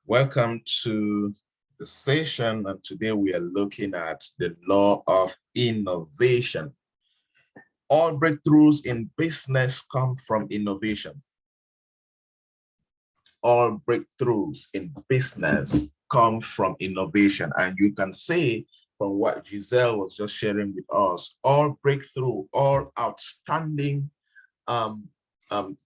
Welcome to the session, and today we are looking at the law of innovation. All breakthroughs in business come from innovation. All breakthroughs in business come from innovation. And you can say from what Giselle was just sharing with us, all breakthrough, all outstanding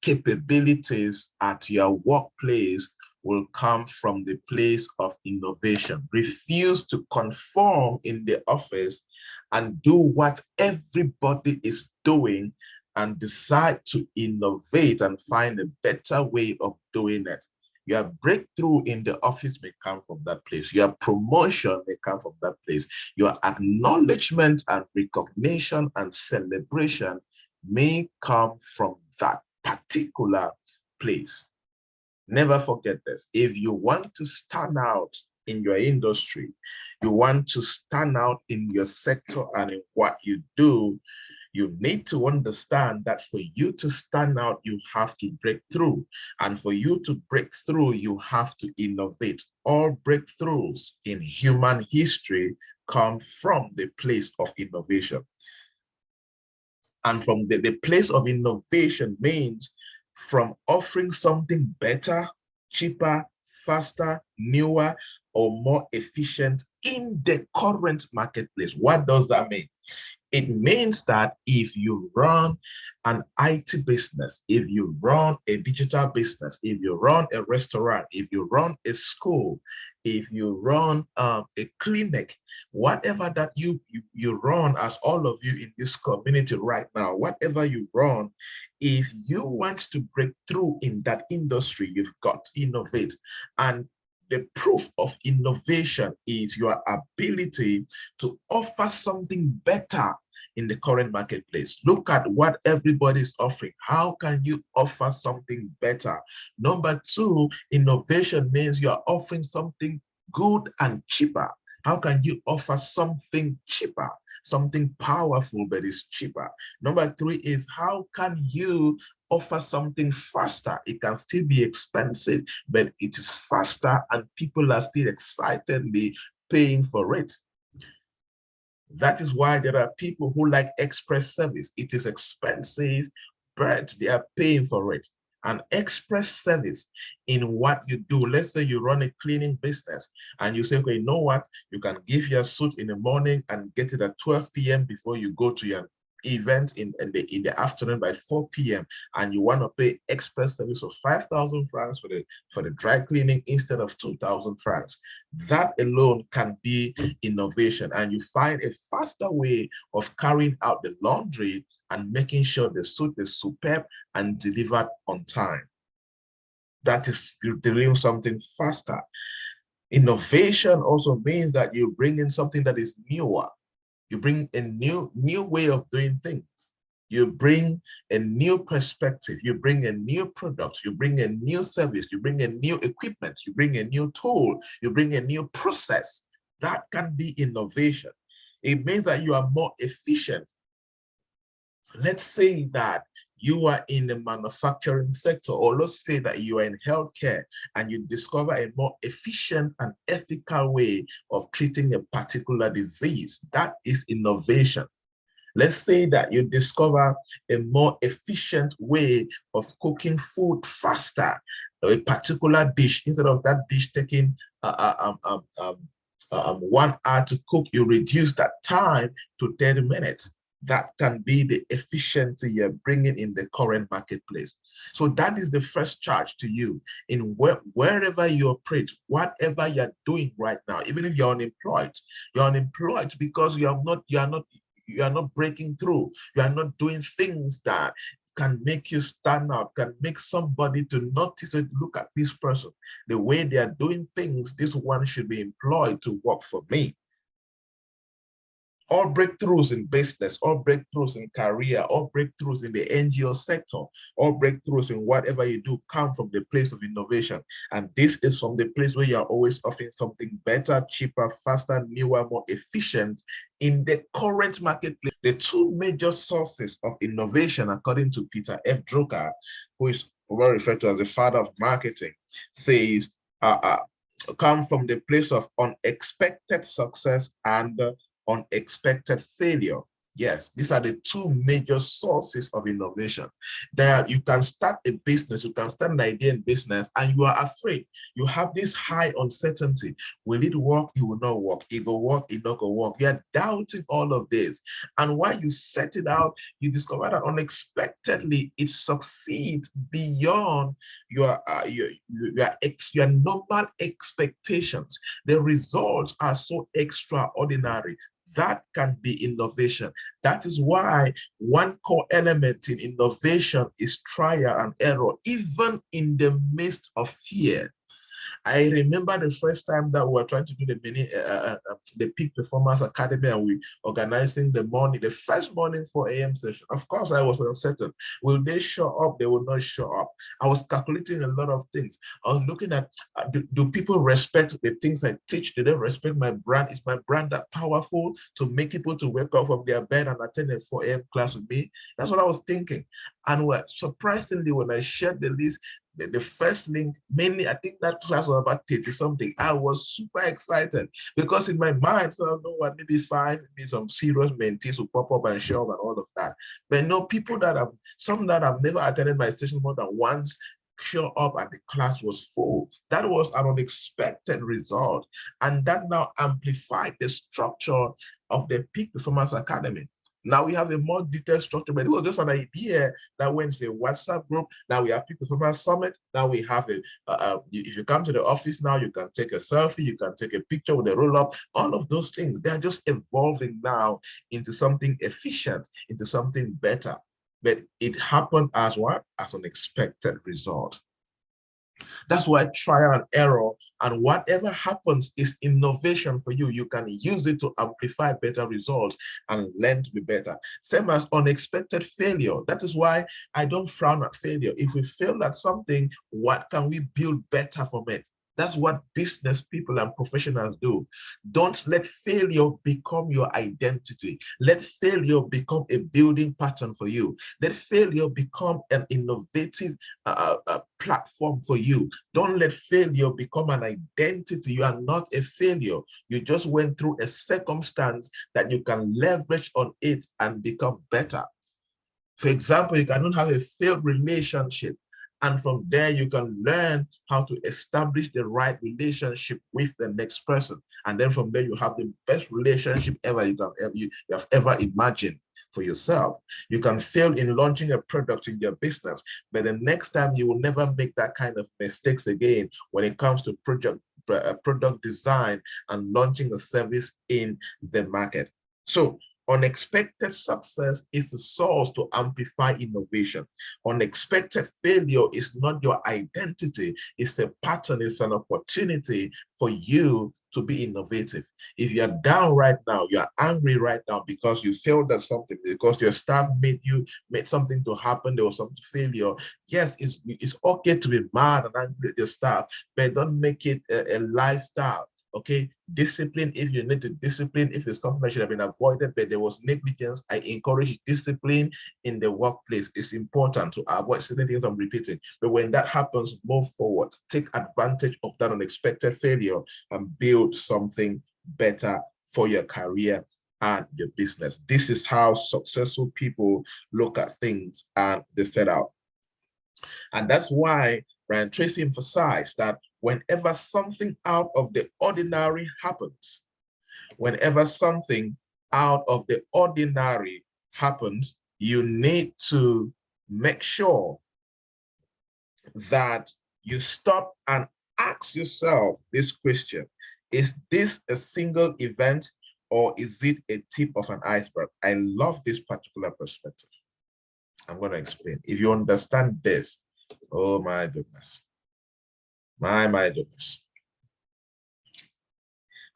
capabilities at your workplace will come from the place of innovation. Refuse to conform in the office and do what everybody is doing and decide to innovate and find a better way of doing it. Your breakthrough in the office may come from that place. Your promotion may come from that place. Your acknowledgement and recognition and celebration may come from that particular place. Never forget this. If you want to stand out in your industry, you want to stand out in your sector and in what you do, you need to understand that for you to stand out, you have to break through. And for you to break through, you have to innovate. All breakthroughs in human history come from the place of innovation. And from the place of innovation means from offering something better, cheaper, faster, newer, or more efficient in the current marketplace. What does that mean? It means that if you run an IT business, if you run a digital business, if you run a restaurant, if you run a school, if you run a clinic, whatever that you run, as all of you in this community right now, whatever you run, if you want to break through in that industry, you've got to innovate. And the proof of innovation is your ability to offer something better in the current marketplace. Look at what everybody is offering. How can you offer something better? Number two, innovation means you're offering something good and cheaper. How can you offer something cheaper? Something powerful, but it's cheaper. Number three is how can you offer something faster? It can still be expensive, but it is faster and people are still excitedly paying for it. That is why there are people who like express service. It is expensive, but they are paying for it. An express service in what you do. Let's say you run a cleaning business and you say, okay, you know what? You can give your suit in the morning and get it at 12 p.m. before you go to your event in the afternoon by 4 p.m. and you want to pay express service of 5,000 francs for the dry cleaning instead of 2,000 francs. That alone can be innovation, and you find a faster way of carrying out the laundry and making sure the suit is superb and delivered on time. That is delivering something faster. Innovation also means that you bring in something that is newer. You bring a new way of doing things. You bring a new perspective. You bring a new product. You bring a new service. You bring a new equipment. You bring a new tool. You bring a new process. That can be innovation. It means that you are more efficient. Let's say that you are in the manufacturing sector, or let's say that you are in healthcare and you discover a more efficient and ethical way of treating a particular disease. That is innovation. Let's say that you discover a more efficient way of cooking food faster, a particular dish. Instead of that dish taking 1 hour to cook, you reduce that time to 30 minutes. That can be the efficiency you're bringing in the current marketplace. So that is the first charge to you in wherever you operate, whatever you're doing right now. Even if you're unemployed because you are not breaking through. You are not doing things that can make you stand out, can make somebody to notice it. Look at this person, the way they are doing things. This one should be employed to work for me. All breakthroughs in business, all breakthroughs in career, all breakthroughs in the NGO sector, all breakthroughs in whatever you do come from the place of innovation. And this is from the place where you're always offering something better, cheaper, faster, newer, more efficient in the current marketplace. The two major sources of innovation, according to Peter F. Drucker, who is well referred to as the father of marketing, says come from the place of unexpected success and unexpected failure. Yes, these are the two major sources of innovation. There, you can start a business, you can start an idea in business, and you are afraid. You have this high uncertainty. Will it work? It will not work. It will work, it not go work. You are doubting all of this. And while you set it out, you discover that unexpectedly it succeeds beyond your normal expectations. The results are so extraordinary. That can be innovation. That is why one core element in innovation is trial and error, even in the midst of fear. I remember the first time that we were trying to do the Peak Performance Academy, and we organizing the first morning 4 a.m. session. Of course, I was uncertain. Will they show up? They will not show up. I was calculating a lot of things. I was looking at, do people respect the things I teach? Do they respect my brand? Is my brand that powerful to make people to wake up from their bed and attend a 4 a.m. class with me? That's what I was thinking. And surprisingly, when I shared the list, the first link, mainly, I think that class was about 30 something. I was super excited because in my mind, so I don't know what, maybe maybe some serious mentees will pop up and show up and all of that. But no, some that have never attended my session more than once show up and the class was full. That was an unexpected result. And that now amplified the structure of the Peak Performance Academy. Now we have a more detailed structure, but it was just an idea that went to the WhatsApp group. Now we have Peak Performance Summit. Now we have if you come to the office now, you can take a selfie, you can take a picture with a roll up, all of those things. They're just evolving now into something efficient, into something better. But it happened as what? As an expected result. That's why trial and error and whatever happens is innovation for you. You can use it to amplify better results and learn to be better. Same as unexpected failure. That is why I don't frown at failure. If we fail at something, what can we build better from it? That's what business people and professionals do. Don't let failure become your identity. Let failure become a building pattern for you. Let failure become an innovative platform for you. Don't let failure become an identity. You are not a failure. You just went through a circumstance that you can leverage on it and become better. For example, you cannot have a failed relationship. And from there, you can learn how to establish the right relationship with the next person. And then from there, you have the best relationship you have ever imagined for yourself. You can fail in launching a product in your business, but the next time you will never make that kind of mistakes again when it comes to product design and launching a service in the market. So unexpected success is the source to amplify innovation. Unexpected failure is not your identity. It's a pattern, it's an opportunity for you to be innovative. If you're down right now, you're angry right now because you failed at something, because your staff made something to happen, there was some failure. Yes, it's okay to be mad and angry at your staff, but don't make it a lifestyle. Okay, discipline if you need to discipline, if it's something that should have been avoided, but there was negligence, I encourage discipline in the workplace. It's important to avoid certain things I'm repeating. But when that happens, move forward, take advantage of that unexpected failure and build something better for your career and your business. This is how successful people look at things and they set out. And that's why Bryan Tracy emphasized that whenever something out of the ordinary happens, whenever something out of the ordinary happens, you need to make sure that you stop and ask yourself this question: is this a single event or is it a tip of an iceberg? I love this particular perspective. I'm going to explain. If you understand this, oh my goodness. My goodness.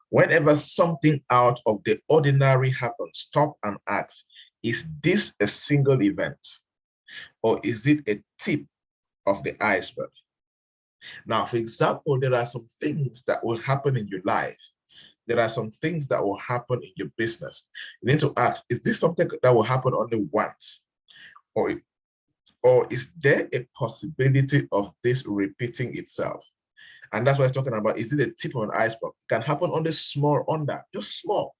Whenever something out of the ordinary happens, stop and ask, is this a single event or is it a tip of the iceberg? Now, for example, there are some things that will happen in your life. There are some things that will happen in your business. You need to ask, is this something that will happen only once? Or is there a possibility of this repeating itself? And that's what I'm talking about. Is it the tip of an iceberg? It can happen on the small under, just small.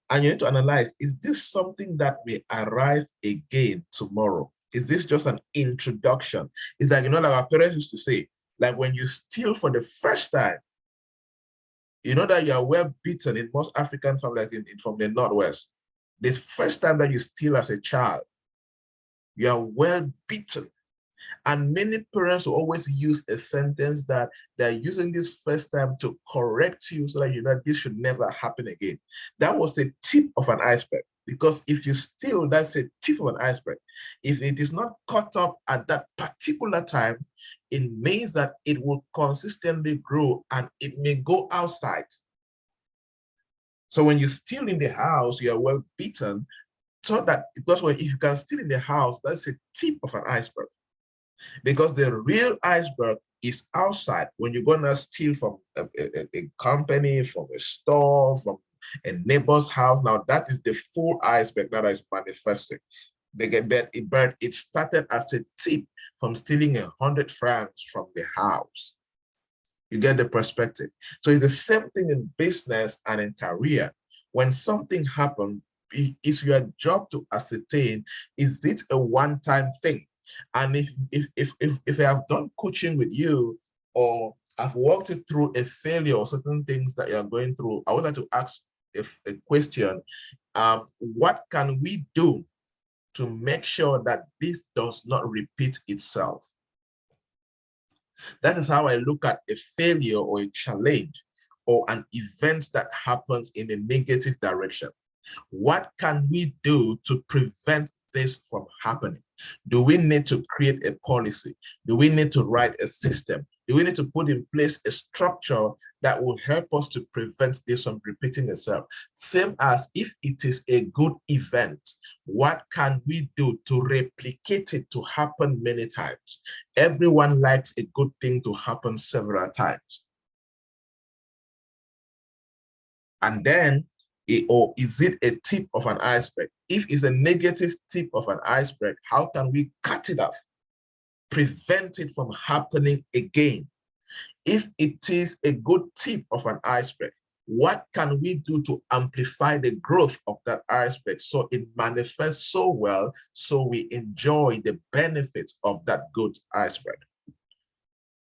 And you need to analyze, is this something that may arise again tomorrow? Is this just an introduction? It's like, like our parents used to say, like when you steal for the first time, you know that you are well beaten in most African families from the Northwest. The first time that you steal as a child, you are well beaten. And many parents will always use a sentence that they're using this first time to correct you so that you know this should never happen again. That was a tip of an iceberg, because if you steal, that's a tip of an iceberg. If it is not caught up at that particular time, it means that it will consistently grow and it may go outside. So when you steal in the house, you are well beaten. So that, because if you can steal in the house, that's a tip of an iceberg. Because the real iceberg is outside. When you're gonna steal from a company, from a store, from a neighbor's house, now that is the full iceberg that is manifesting. But it started as a tip from stealing 100 francs from the house. You get the perspective. So it's the same thing in business and in career. When something happens, it's your job to ascertain, is it a one-time thing? And if I have done coaching with you, or I've walked you through a failure or certain things that you're going through, I would like to ask a question. What can we do to make sure that this does not repeat itself? That is how I look at a failure or a challenge or an event that happens in a negative direction. What can we do to prevent this from happening? Do we need to create a policy? Do we need to write a system? Do we need to put in place a structure that will help us to prevent this from repeating itself? Same as if it is a good event, what can we do to replicate it to happen many times? Everyone likes a good thing to happen several times. And then, or is it a tip of an iceberg? If it's a negative tip of an iceberg, how can we cut it off? Prevent it from happening again. If it is a good tip of an iceberg, what can we do to amplify the growth of that iceberg so it manifests so well, so we enjoy the benefits of that good iceberg?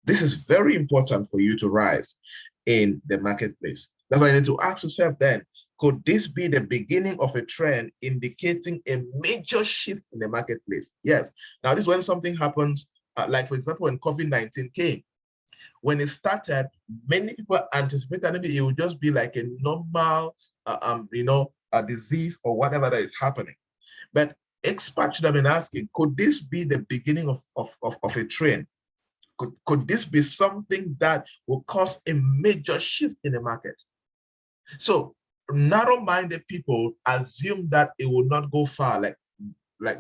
This is very important for you to rise in the marketplace. That's why you need to ask yourself then, could this be the beginning of a trend indicating a major shift in the marketplace? Yes. Now, this is when something happens, like for example, when COVID-19 came. When it started, many people anticipated maybe it would just be like a normal, a disease or whatever that is happening. But experts should have been asking, could this be the beginning of a trend? Could this be something that will cause a major shift in the market? So narrow-minded people assume that it will not go far, like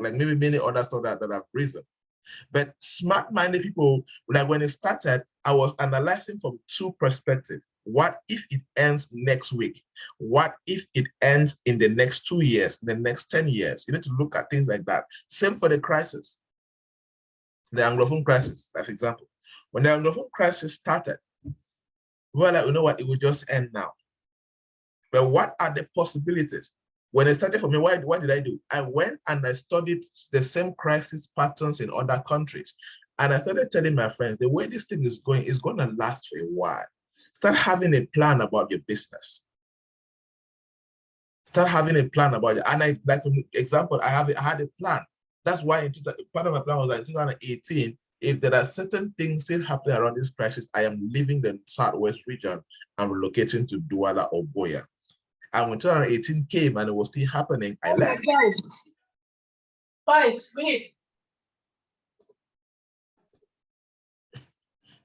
maybe many other stuff that have risen. But smart-minded people, like when it started, I was analyzing from two perspectives. What if it ends next week? What if it ends in the next 2 years, the next 10 years? You need to look at things like that. Same for the crisis, the Anglophone crisis, for example. When the Anglophone crisis started, well, like, you know what, it will just end now. But what are the possibilities? When it started for me, what did I do? I went and I studied the same crisis patterns in other countries. And I started telling my friends, the way this thing is going to last for a while. Start having a plan about your business. Start having a plan about it. And like for example, I had a plan. That's why part of my plan was that in 2018, if there are certain things still happening around this crisis, I am leaving the Southwest region and relocating to Douala or Boya. And when 2018 came and it was still happening, I left.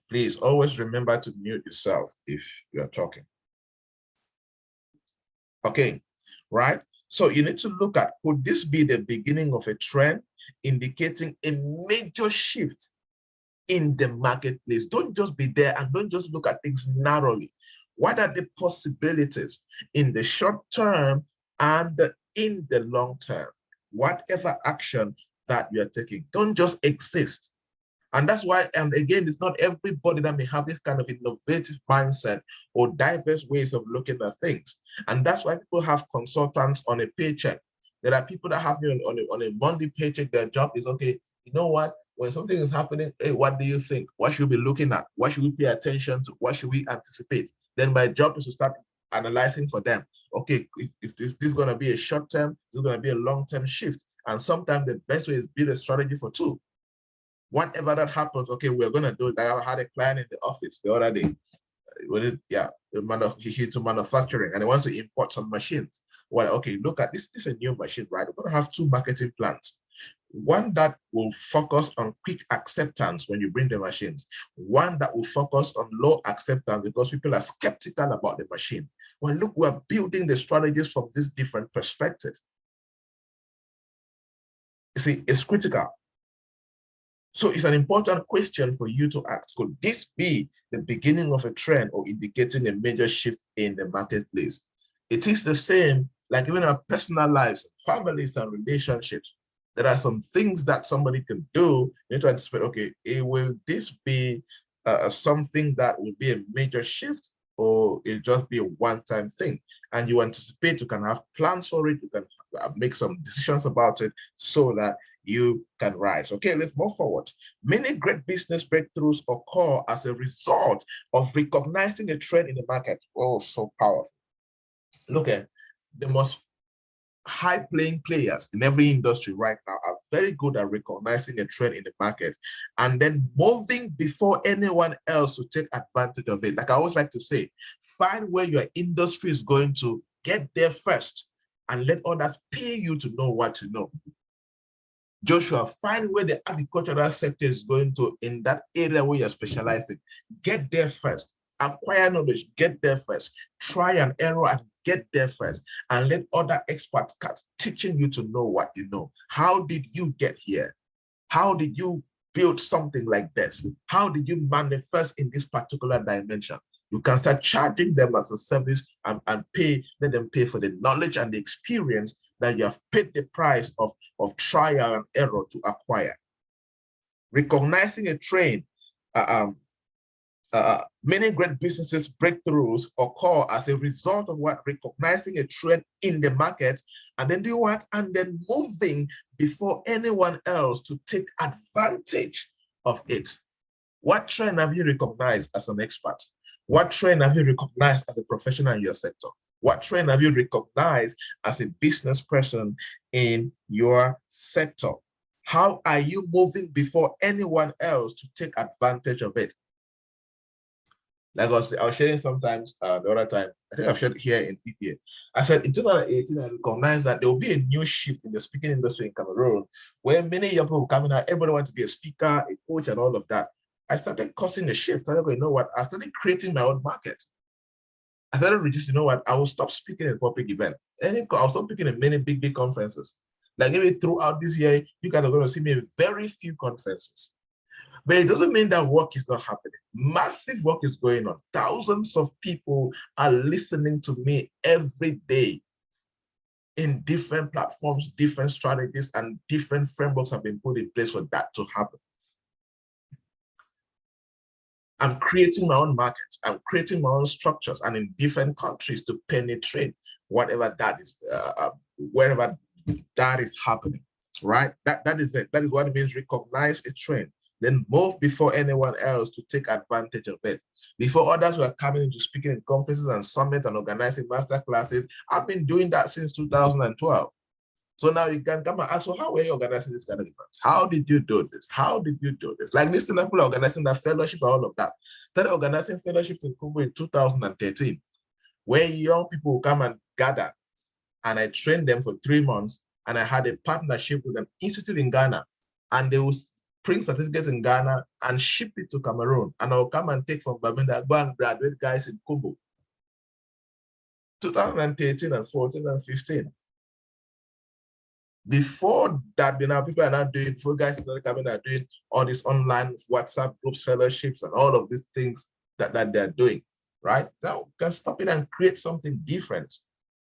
Please always remember to mute yourself if you're talking. Okay, right? So you need to look at, could this be the beginning of a trend indicating a major shift in the marketplace? Don't just be there and don't just look at things narrowly. What are the possibilities in the short term and in the long term? Whatever action that you're taking, don't just exist. And that's why, and again, it's not everybody that may have this kind of innovative mindset or diverse ways of looking at things. And that's why people have consultants on a paycheck. There are people that have me on a monthly paycheck. Their job is, okay, you know what? When something is happening, hey, what do you think? What should we be looking at? What should we pay attention to? What should we anticipate? Then my job is to start analyzing for them. Okay, if this is going to be a short term, this is going to be a long term shift. And sometimes the best way is build a strategy for two. Whatever that happens, okay, we're going to do it. I had a client in the office the other day. He's into manufacturing and he wants to import some machines. Well, okay, look at this. This is a new machine, right? We're going to have two marketing plans. One that will focus on quick acceptance when you bring the machines. One that will focus on low acceptance because people are skeptical about the machine. Well, look, we're building the strategies from this different perspective. You see, it's critical. So it's an important question for you to ask. Could this be the beginning of a trend or indicating a major shift in the marketplace? It is the same, like even our personal lives, families and relationships. There are some things that somebody can do. You need to anticipate, okay, will this be something that will be a major shift or it just be a one-time thing? And you anticipate, you can have plans for it, you can make some decisions about it so that you can rise. Okay, let's move forward. Many great business breakthroughs occur as a result of recognizing a trend in the market. Oh, so powerful. Look at the most high-playing players in every industry right now are very good at recognizing a trend in the market and then moving before anyone else to take advantage of it. Like I always like to say, find where your industry is going to, get there first, and let others pay you to know what to know. Joshua, find where the agricultural sector is going to in that area where you're specializing. Get there first. Acquire knowledge, get there first. Try and error and get there first. And let other experts start teaching you to know what you know. How did you get here? How did you build something like this? How did you manifest in this particular dimension? You can start charging them as a service and let them pay for the knowledge and the experience that you have paid the price of trial and error to acquire. Recognizing a trend, many great businesses breakthroughs occur as a result of what? Recognizing a trend in the market and then do what? And then moving before anyone else to take advantage of it. What trend have you recognized as an expert? What trend have you recognized as a professional in your sector? What trend have you recognized as a business person in your sector? How are you moving before anyone else to take advantage of it? Like I was sharing sometimes the other time, I think I've shared here in PPA. I said in 2018, I recognized that there will be a new shift in the speaking industry in Cameroon, where many young people coming out, everybody wants to be a speaker, a coach, and all of that. I started causing a shift. I started going, you know what? I started creating my own market. I started reducing, you know what? I will stop speaking at public events. I'll stop speaking at many big conferences. Like maybe throughout this year, you guys are going to see me in very few conferences. But it doesn't mean that work is not happening. Massive work is going on. Thousands of people are listening to me every day in different platforms, different strategies, and different frameworks have been put in place for that to happen. I'm creating my own markets. I'm creating my own structures and in different countries to penetrate whatever that is, wherever that is happening, right? That is it. That is what it means, recognize a trend. Then move before anyone else to take advantage of it. Before others were coming into speaking in conferences and summits and organizing master classes, I've been doing that since 2012. So now you can come and ask, so how were you organizing this kind of events? How did you do this? How did you do this? Like this people are organizing that fellowship and all of that. Started organizing fellowships in Congo in 2013, where young people will come and gather. And I trained them for 3 months. And I had a partnership with an institute in Ghana. And they will print certificates in Ghana and ship it to Cameroon. And I'll come and take from Bamenda, go and graduate guys in Congo. 2013 and 14 and 15. Before that, you know, people are not doing, before guys are coming are doing all these online WhatsApp groups, fellowships, and all of these things that they're doing, right? Now you can stop it and create something different,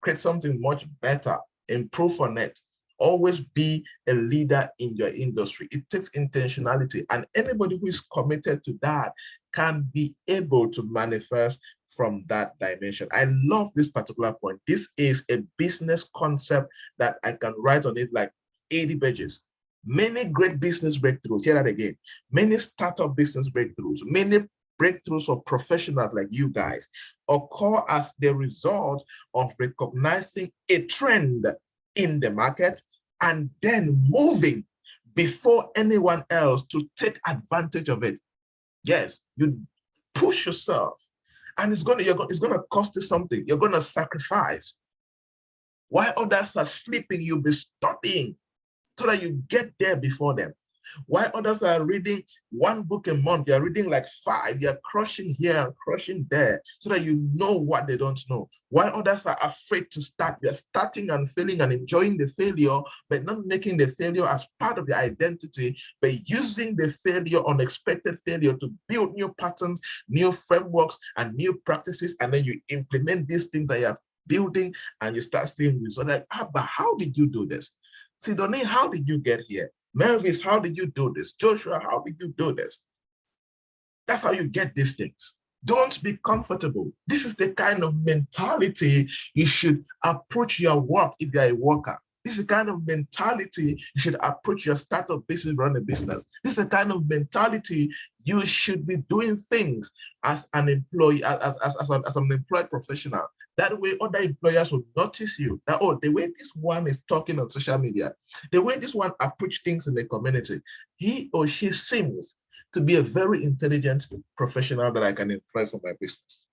create something much better, improve on it. Always be a leader in your industry. It takes intentionality, and anybody who is committed to that can be able to manifest from that dimension. I love this particular point. This is a business concept that I can write on it like 80 pages. Many great business breakthroughs, hear that again, many startup business breakthroughs, many breakthroughs of professionals like you guys occur as the result of recognizing a trend in the market and then moving before anyone else to take advantage of it. Yes, you push yourself, and it's gonna cost you something. You're gonna sacrifice. While others are sleeping, you'll be studying so that you get there before them. While others are reading one book a month, you're reading like 5, you're crushing here and crushing there so that you know what they don't know. While others are afraid to start, you're starting and failing and enjoying the failure, but not making the failure as part of your identity, but using the failure, unexpected failure, to build new patterns, new frameworks, and new practices, and then you implement these things that you're building and you start seeing results. Like, but how did you do this? Sidonie, how did you get here? Melvis, how did you do this? Joshua, how did you do this? That's how you get these things. Don't be comfortable. This is the kind of mentality you should approach your work if you're a worker. This is the kind of mentality you should approach your startup business, run a business. This is the kind of mentality you should be doing things as an employee, as an employed professional. That way, other employers will notice you. That, oh, the way this one is talking on social media, the way this one approach things in the community, he or she seems to be a very intelligent professional that I can employ for my business.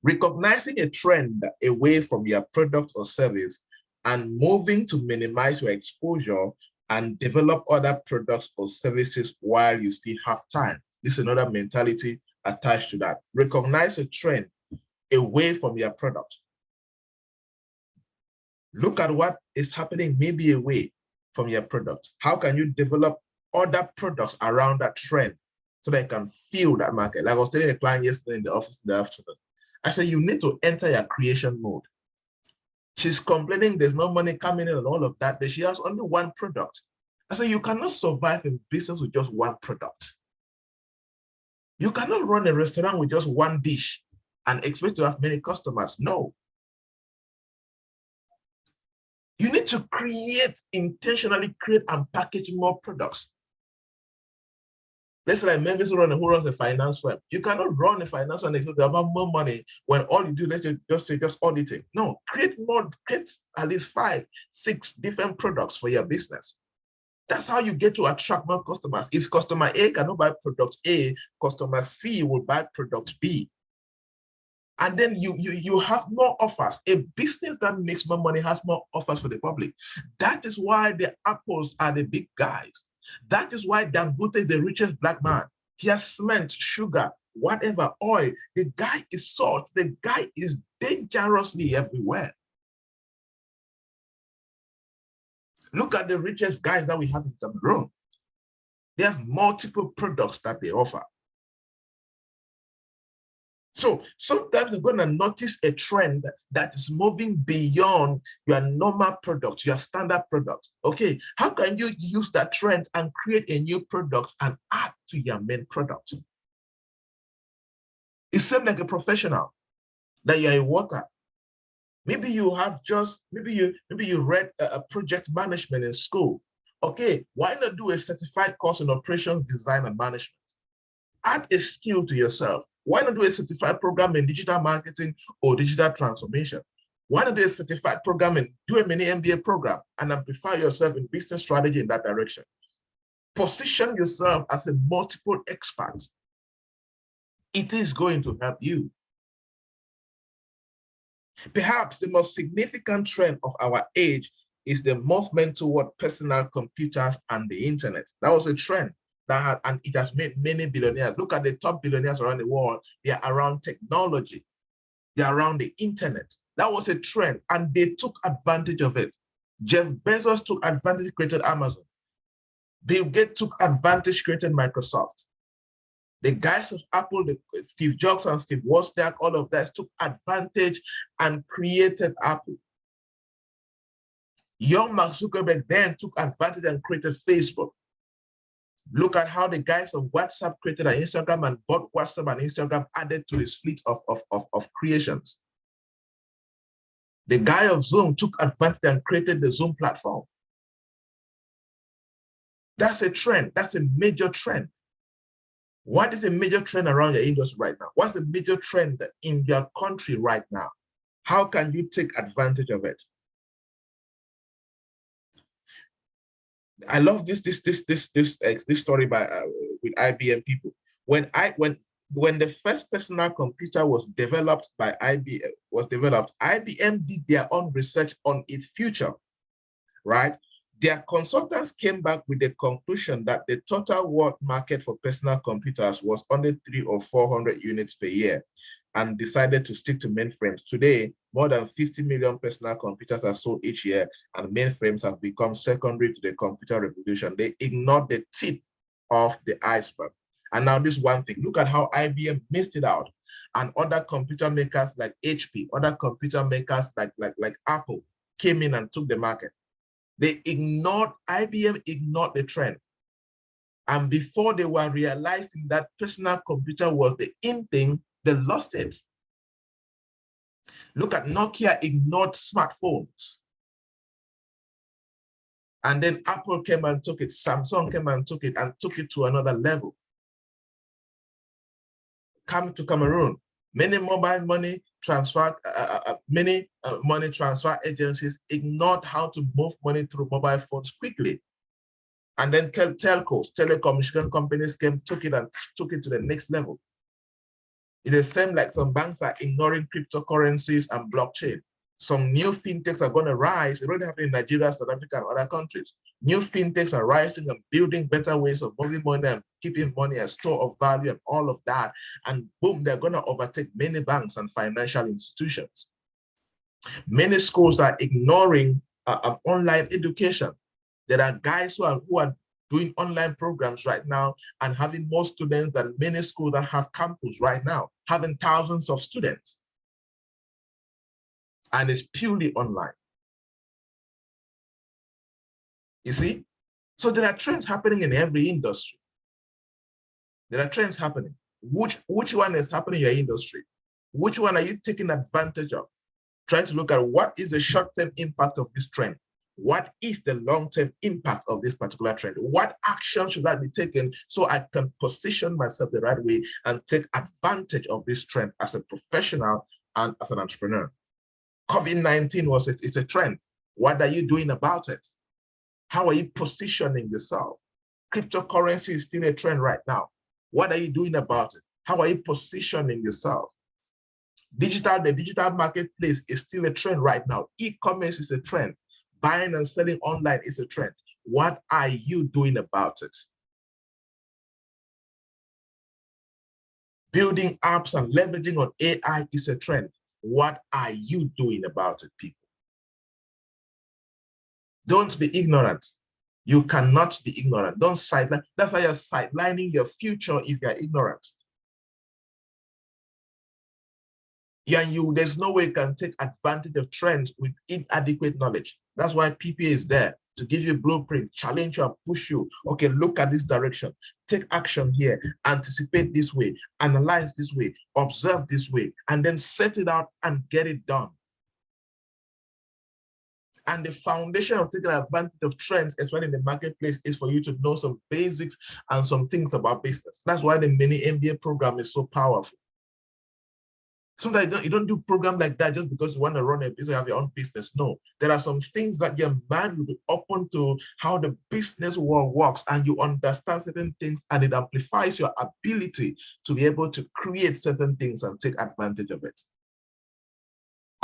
Recognizing a trend away from your product or service and moving to minimize your exposure and develop other products or services while you still have time. This is another mentality attached to that. Recognize a trend away from your product. Look at what is happening maybe away from your product. How can you develop other products around that trend so that you can feel that market? Like I was telling a client yesterday in the office in the afternoon, I said, you need to enter your creation mode. She's complaining there's no money coming in and all of that, but she has only one product. I said, you cannot survive in business with just one product. You cannot run a restaurant with just one dish and expect to have many customers. No. You need to intentionally create and package more products. Let's say like Memphis who runs a finance firm. You cannot run a finance firm except you have more money when all you do, let's just say, just auditing. No, create at least 5, 6 different products for your business. That's how you get to attract more customers. If customer A cannot buy product A, customer C will buy product B. And then you have more offers. A business that makes more money has more offers for the public. That is why the Apples are the big guys. That is why Dangote is the richest black man. He has cement, sugar, whatever, oil. The guy is salt. The guy is dangerously everywhere. Look at the richest guys that we have in Cameroon. They have multiple products that they offer. So sometimes you're going to notice a trend that is moving beyond your normal product, your standard product. Okay, how can you use that trend and create a new product and add to your main product? It seems like a professional, that you're a worker. Maybe you have maybe you read a project management in school. Okay, why not do a certified course in operations design and management? Add a skill to yourself. Why not do a certified program in digital marketing or digital transformation? Why not do a certified program and do a mini MBA program and amplify yourself in business strategy in that direction? Position yourself as a multiple expert. It is going to help you. Perhaps the most significant trend of our age is the movement toward personal computers and the internet. That was a trend and it has made many billionaires. Look at the top billionaires around the world. They are around technology. They are around the internet. That was a trend and they took advantage of it. Jeff Bezos took advantage, created Amazon. Bill Gates took advantage, created Microsoft. The guys of Apple, Steve Jobs and Steve Wozniak, all of that took advantage and created Apple. Young Mark Zuckerberg then took advantage and created Facebook. Look at how the guys of WhatsApp created an Instagram and bought WhatsApp and Instagram added to his fleet of creations. The guy of Zoom took advantage and created the Zoom platform. That's a trend. That's a major trend. What is a major trend around your industry right now? What's the major trend in your country right now? How can you take advantage of it? I love this story by with IBM people. When the first personal computer was developed by IBM did their own research on its future, right? Their consultants came back with the conclusion that the total world market for personal computers was only 300 or 400 units per year, and decided to stick to mainframes. Today, more than 50 million personal computers are sold each year, and mainframes have become secondary to the computer revolution. They ignored the tip of the iceberg. And now this one thing, look at how IBM missed it out. And other computer makers like HP, other computer makers like Apple came in and took the market. IBM ignored the trend. And before they were realizing that personal computer was the in thing, they lost it. Look at Nokia ignored smartphones. And then Apple came and took it, Samsung came and took it to another level. Come to Cameroon, many mobile money transfer, money transfer agencies ignored how to move money through mobile phones quickly. And then telcos, telecommunication companies took it to the next level. It's the same like some banks are ignoring cryptocurrencies and blockchain. Some new fintechs are going to rise. It already happened in Nigeria, South Africa, and other countries. New fintechs are rising and building better ways of moving money and keeping money as store of value and all of that. And boom, they're going to overtake many banks and financial institutions. Many schools are ignoring online education. There are guys who are doing online programs right now and having more students than many schools that have campus right now, having thousands of students. And it's purely online. You see? So there are trends happening in every industry. There are trends happening. Which one is happening in your industry? Which one are you taking advantage of? Trying to look at what is the short-term impact of this trend? What is the long-term impact of this particular trend? What action should I be taken so I can position myself the right way and take advantage of this trend as a professional and as an entrepreneur? COVID-19 it's a trend. What are you doing about it? How are you positioning yourself? Cryptocurrency is still a trend right now. What are you doing about it? How are you positioning yourself? The digital marketplace is still a trend right now. E-commerce is a trend. Buying and selling online is a trend. What are you doing about it? Building apps and leveraging on AI is a trend. What are you doing about it, people? Don't be ignorant. You cannot be ignorant. Don't sideline. That's how you're sidelining your future if you're ignorant. There's no way you can take advantage of trends with inadequate knowledge. That's why PPA is there to give you a blueprint, challenge you and push you. Okay, look at this direction, take action here, anticipate this way, analyze this way, observe this way, and then set it out and get it done. And the foundation of taking advantage of trends, especially in the marketplace, is for you to know some basics and some things about business. That's why the mini MBA program is so powerful. Sometimes you don't do program like that just because you want to run a business, have your own business. No, there are some things that your mind will be open to how the business world works, and you understand certain things, and it amplifies your ability to be able to create certain things and take advantage of it.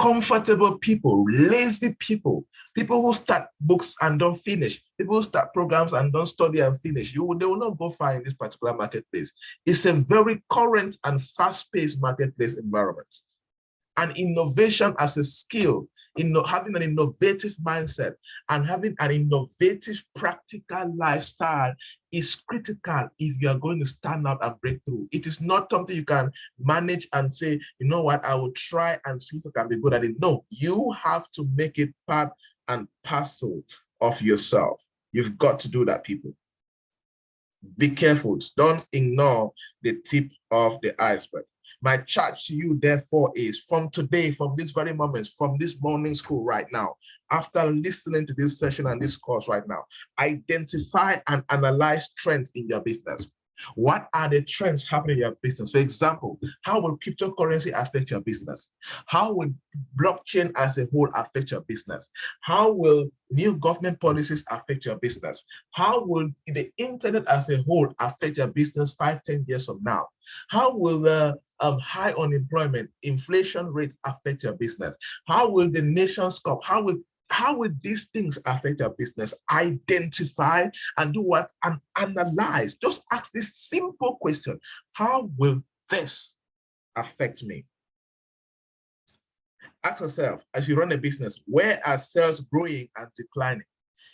Comfortable people, lazy people, people who start books and don't finish, people who start programs and don't study and finish, they will not go far in this particular marketplace. It's a very current and fast-paced marketplace environment. And innovation as a skill, having an innovative mindset and having an innovative practical lifestyle is critical if you are going to stand out and break through. It is not something you can manage and say, you know what, I will try and see if I can be good at it. No, you have to make it part and parcel of yourself. You've got to do that, people. Be careful. Don't ignore the tip of the iceberg. My charge to you, therefore, is from today, from this very moment, from this morning school right now, after listening to this session and this course right now, identify and analyze trends in your business. What are the trends happening in your business? For example, how will cryptocurrency affect your business? How will blockchain as a whole affect your business? How will new government policies affect your business? How will the internet as a whole affect your business 5, 10 years from now? How will the high unemployment, inflation rate affect your business? How will the nation's cup, how will these things affect your business? Identify and do what? And analyze. Just ask this simple question. How will this affect me? Ask yourself, as you run a business, where are sales growing and declining?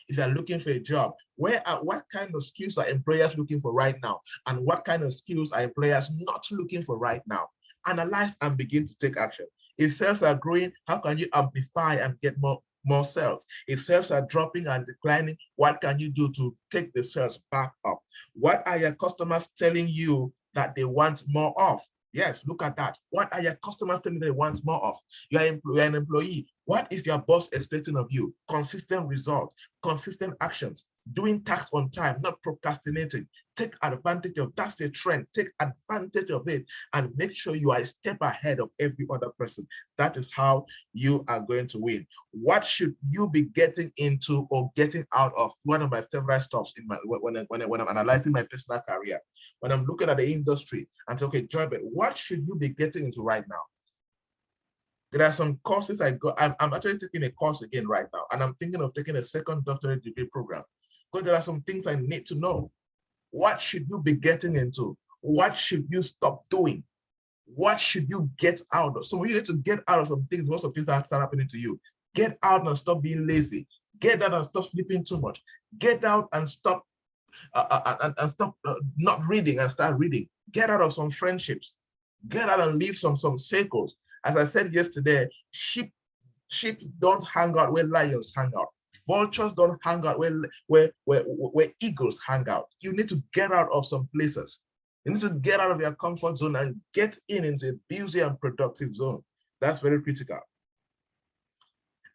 If you're looking for a job, what kind of skills are employers looking for right now? And what kind of skills are employers not looking for right now? Analyze and begin to take action. If sales are growing, how can you amplify and get more sales? If sales are dropping and declining, what can you do to take the sales back up? What are your customers telling you that they want more of? Yes, look at that. What are your customers telling you they want more of? You're an employee. What is your boss expecting of you? Consistent results, consistent actions, doing tasks on time, not procrastinating. Take advantage of that's a trend. Take advantage of it and make sure you are a step ahead of every other person. That is how you are going to win. What should you be getting into or getting out of? One of my favorite stops in my when I'm analyzing my personal career, when I'm looking at the industry and say, okay, Joybert, what should you be getting into right now? There are some courses I go. I'm actually taking a course again right now, and I'm thinking of taking a second doctorate degree program because there are some things I need to know. What should you be getting into? What should you stop doing? What should you get out of? So you need to get out of some things. Most of things that start happening to you. Get out and stop being lazy. Get out and stop sleeping too much. Get out and stop not reading and start reading. Get out of some friendships. Get out and leave some circles. As I said yesterday, sheep don't hang out where lions hang out. Vultures don't hang out where eagles hang out. You need to get out of some places. You need to get out of your comfort zone and get into a busy and productive zone. That's very critical.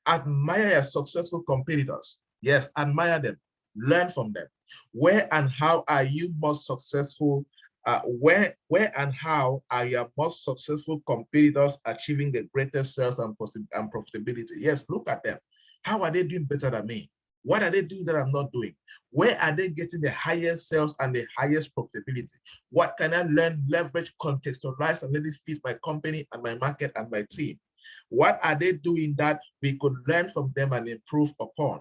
Admire your successful competitors. Yes, admire them. Learn from them. Where and how are you most successful? Where and how are your most successful competitors achieving the greatest sales and profitability? Yes, look at them. How are they doing better than me? What are they doing that I'm not doing? Where are they getting the highest sales and the highest profitability? What can I learn, leverage, contextualize, and let it fit my company and my market and my team? What are they doing that we could learn from them and improve upon?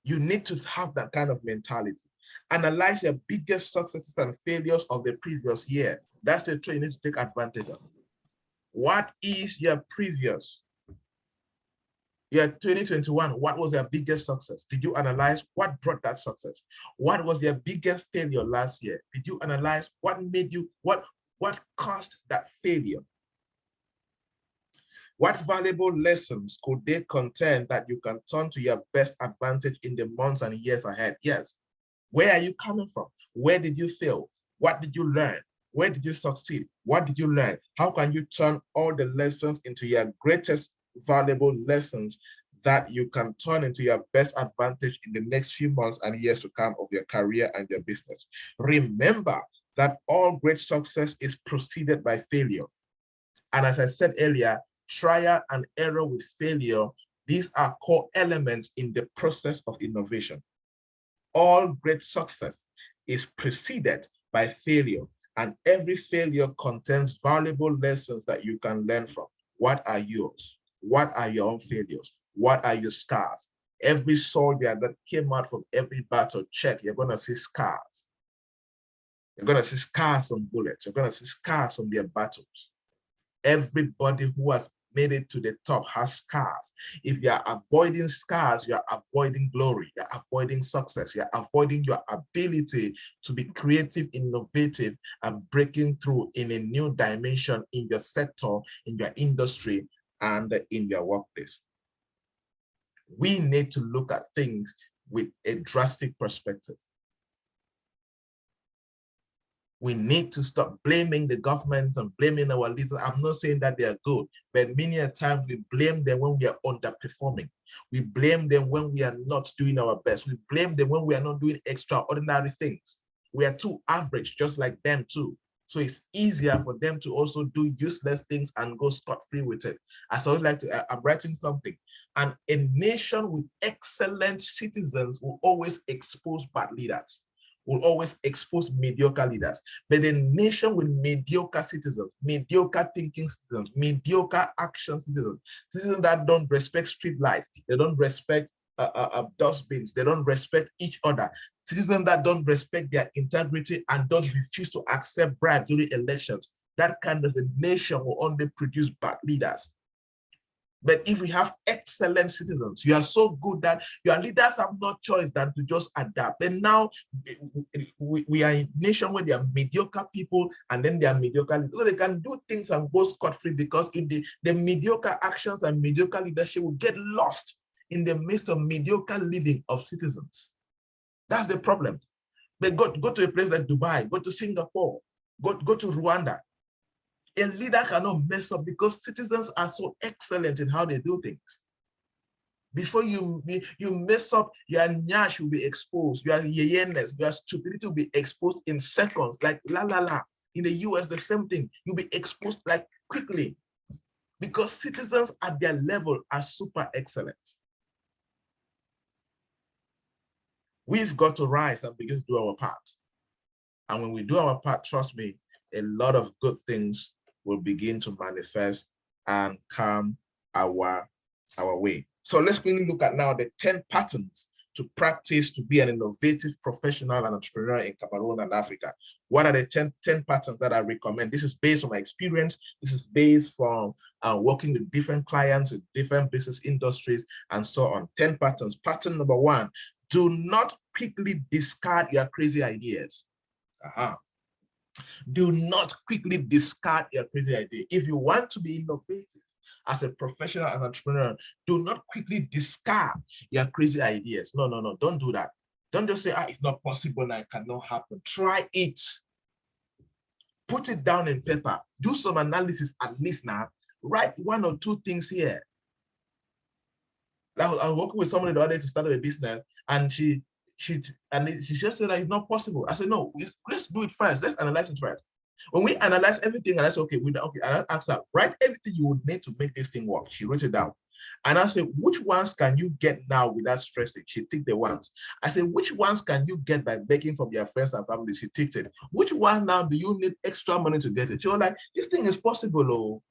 You need to have that kind of mentality. Analyze your biggest successes and failures of the previous year. That's the trait you need to take advantage of. What is your previous? Year 2021, what was your biggest success? Did you analyze what brought that success? What was your biggest failure last year? Did you analyze what made you, what caused that failure? What valuable lessons could they contain that you can turn to your best advantage in the months and years ahead? Yes. Where are you coming from? Where did you fail? What did you learn? Where did you succeed? What did you learn? How can you turn all the lessons into your greatest valuable lessons that you can turn into your best advantage in the next few months and years to come of your career and your business? Remember that all great success is preceded by failure. And as I said earlier, trial and error with failure, these are core elements in the process of innovation. All great success is preceded by failure, and every failure contains valuable lessons that you can learn from. What are yours? What are your own failures? What are your scars? Every soldier that came out from every battle, check, you're going to see scars. You're going to see scars on bullets. You're going to see scars on their battles. Everybody who has made it to the top has scars. If you are avoiding scars, you are avoiding glory, you're avoiding success, you're avoiding your ability to be creative, innovative, and breaking through in a new dimension in your sector, in your industry, and in your workplace. We need to look at things with a drastic perspective. We need to stop blaming the government and blaming our leaders. I'm not saying that they are good, but many a times we blame them when we are underperforming. We blame them when we are not doing our best. We blame them when we are not doing extraordinary things. We are too average, just like them too. So it's easier for them to also do useless things and go scot-free with it. As I always like to, I'm writing something. And a nation with excellent citizens will always expose bad leaders, will always expose mediocre leaders. But a nation with mediocre citizens, mediocre thinking citizens, mediocre action citizens, citizens that don't respect street lights, they don't respect dustbins, they don't respect each other, citizens that don't respect their integrity and don't refuse to accept bribes during elections, that kind of a nation will only produce bad leaders. But if we have excellent citizens, you are so good that your leaders have no choice than to just adapt. And now we are a nation where there are mediocre people and then there are mediocre leaders. So they can do things and go scot-free because if the mediocre actions and mediocre leadership will get lost in the midst of mediocre living of citizens. That's the problem. But go to a place like Dubai, go to Singapore, go to Rwanda. A leader cannot mess up because citizens are so excellent in how they do things. Before you mess up, your nyash will be exposed, your yeyeness, your stupidity will be exposed in seconds, like la la la. In the US, the same thing. You'll be exposed like quickly because citizens at their level are super excellent. We've got to rise and begin to do our part. And when we do our part, trust me, a lot of good things will begin to manifest and come our way. So let's quickly look at now the 10 patterns to practice to be an innovative professional and entrepreneur in Cameroon and Africa. What are the 10 patterns that I recommend? This is based on my experience. This is based from working with different clients in different business industries and so on. 10 patterns. Pattern number 1, do not quickly discard your crazy ideas. Do not quickly discard your crazy idea. If you want to be innovative as a professional, as an entrepreneur, do not quickly discard your crazy ideas. No, don't do that. Don't just say, it's not possible and it cannot happen. Try it. Put it down in paper. Do some analysis at least now. Write 1 or 2 things here. I was working with somebody the other day to start a business, and she just said that it's not possible. I said, no, let's do it first. Let's analyze it first. When we analyze everything, and I said, okay, and I asked her, write everything you would need to make this thing work. She wrote it down. And I said, which ones can you get now without stressing? She ticked the ones. I said, which ones can you get by begging from your friends and family? She ticked it. Which one now do you need extra money to get it? She was like, this thing is possible, oh.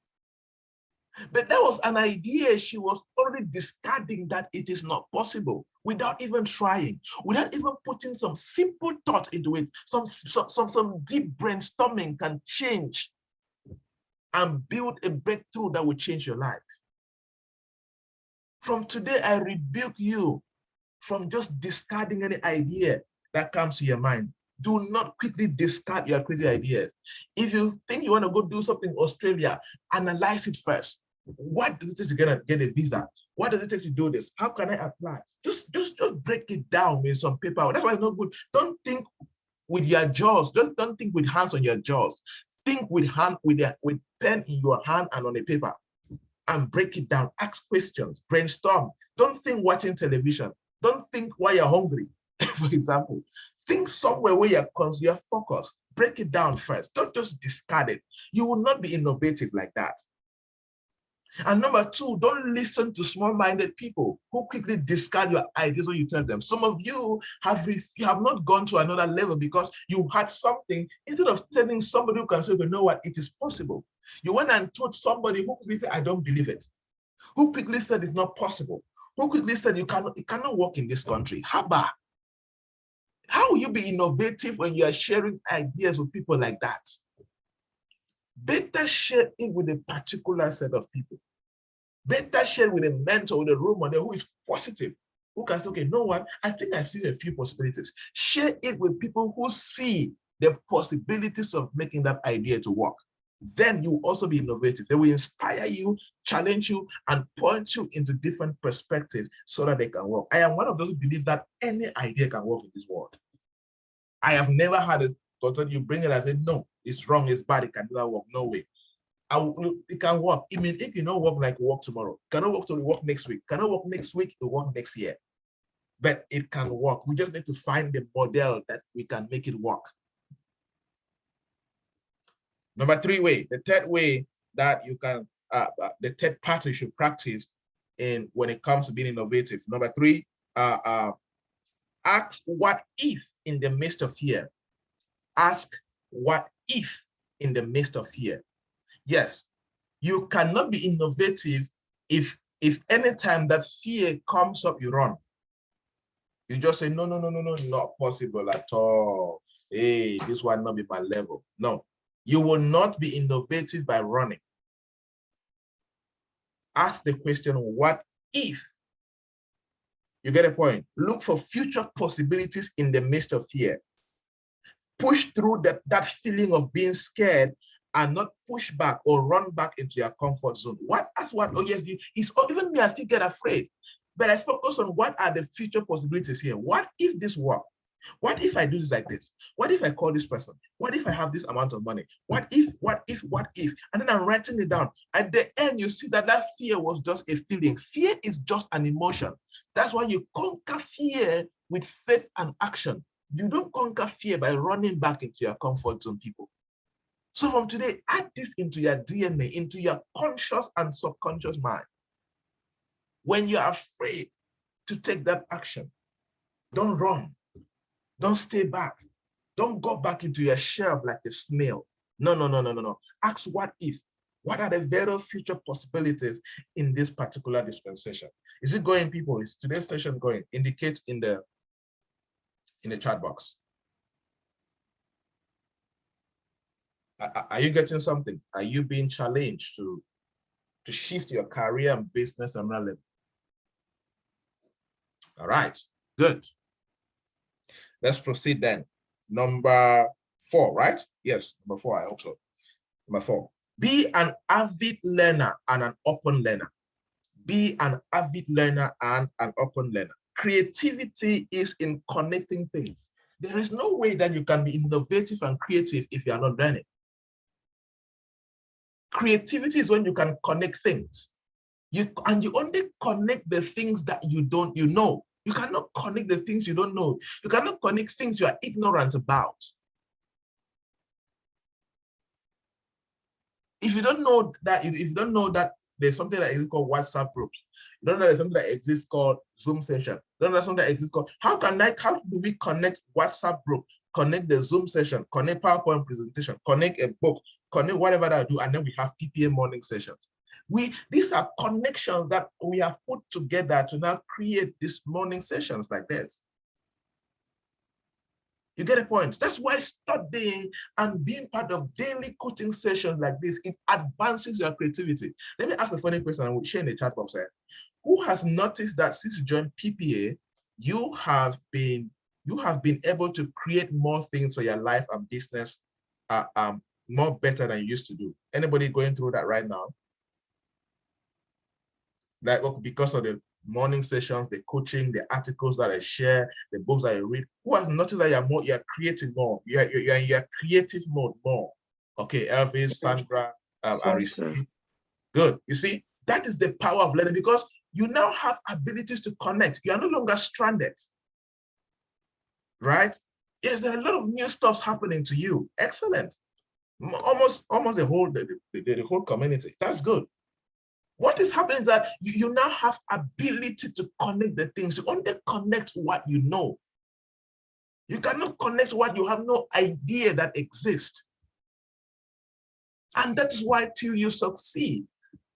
But that was an idea she was already discarding, that it is not possible, without even trying, without even putting some simple thought into it. Some deep brainstorming can change and build a breakthrough that will change your life. From today, I rebuke you from just discarding any idea that comes to your mind. Do not quickly discard your crazy ideas. If you think you want to go do something in Australia, analyze it first. What does it take to get a visa? What does it take to do this? How can I apply? Just break it down with some paper. That's why it's not good. Don't think with your jaws. Don't think with hands on your jaws. Think with pen in your hand and on a paper, and break it down. Ask questions. Brainstorm. Don't think watching television. Don't think while you're hungry, for example. Think somewhere where you're focused. Break it down first. Don't just discard it. You will not be innovative like that. And number 2, don't listen to small-minded people who quickly discard your ideas when you tell them. Some of you have not gone to another level because you had something. Instead of telling somebody who can say, you know what, it is possible. You went and told somebody who quickly said, I don't believe it. Who quickly said it's not possible. Who quickly said it cannot work in this country. How will you be innovative when you are sharing ideas with people like that? Better share it with a particular set of people. Better share with a mentor, with a role model who is positive, who can say, okay, no one, I think I see a few possibilities. Share it with people who see the possibilities of making that idea to work. then you will also be innovative. They will inspire you, challenge you, and point you into different perspectives so that they can work. I am one of those who believe that any idea can work in this world. I have never had a thought you bring it and say, no, it's wrong, it's bad, it can never work. No way. It can work. I mean, it cannot work like work tomorrow. Cannot work till it work next week. Cannot work next week, it work next year. But it can work. We just need to find the model that we can make it work. Number three way, the third way that you can, the third part you should practice in when it comes to being innovative. Number three, ask what if in the midst of fear. Ask what if in the midst of fear. Yes, you cannot be innovative if anytime that fear comes up, you run. You just say, no, not possible at all. Hey, this one not be my level. No, you will not be innovative by running. Ask the question, what if? You get a point? Look for future possibilities in the midst of fear. Push through that feeling of being scared and not push back or run back into your comfort zone. Oh yes, even me, I still get afraid. But I focus on what are the future possibilities here. What if this works? What if I do this like this? What if I call this person? What if I have this amount of money? What if? And then I'm writing it down. At the end, you see that fear was just a feeling. Fear is just an emotion. That's why you conquer fear with faith and action. You don't conquer fear by running back into your comfort zone, people. So from today, add this into your DNA, into your conscious and subconscious mind. When you're afraid to take that action, don't run. Don't stay back. Don't go back into your shell like a snail. No. Ask what if. What are the various future possibilities in this particular dispensation? Is it going, people? Is today's session going? Indicate in the chat box. Are you getting something? Are you being challenged to shift your career and business to another level? All right, good. Let's proceed then. Number 4, right? Yes, number 4, I hope so. Number 4, be an avid learner and an open learner. Be an avid learner and an open learner. Creativity is in connecting things. There is no way that you can be innovative and creative if you are not learning. Creativity is when you can connect things. You only connect the things that you know. You cannot connect the things you don't know. You cannot connect things you are ignorant about. If you don't know that, there's something that is called WhatsApp groups, you don't know there's something that exists called Zoom session, you don't know something that exists called, how do we connect WhatsApp group, connect the Zoom session, connect PowerPoint presentation, connect a book, connect whatever that I do, and then we have PPA morning sessions. These are connections that we have put together to now create these morning sessions like this. You get a point? That's why studying and being part of daily coaching sessions like this, it advances your creativity. Let me ask a funny question and we'll share in the chat box here. Who has noticed that since you joined PPA, you have been able to create more things for your life and business more better than you used to do? Anybody going through that right now? Like, okay, because of the morning sessions, the coaching, the articles that I share, the books that I read, who has noticed that you're creating more? You're in your creative mode more. Okay, Elvis, Sandra, Aristide. Good. You see, that is the power of learning, because you now have abilities to connect. You are no longer stranded. Right? Yes, there are a lot of new stuff happening to you. Excellent. Almost the whole community. That's good. What is happening is that you now have ability to connect the things. You only connect what you know. You cannot connect what you have no idea that exists. And that is why till you succeed.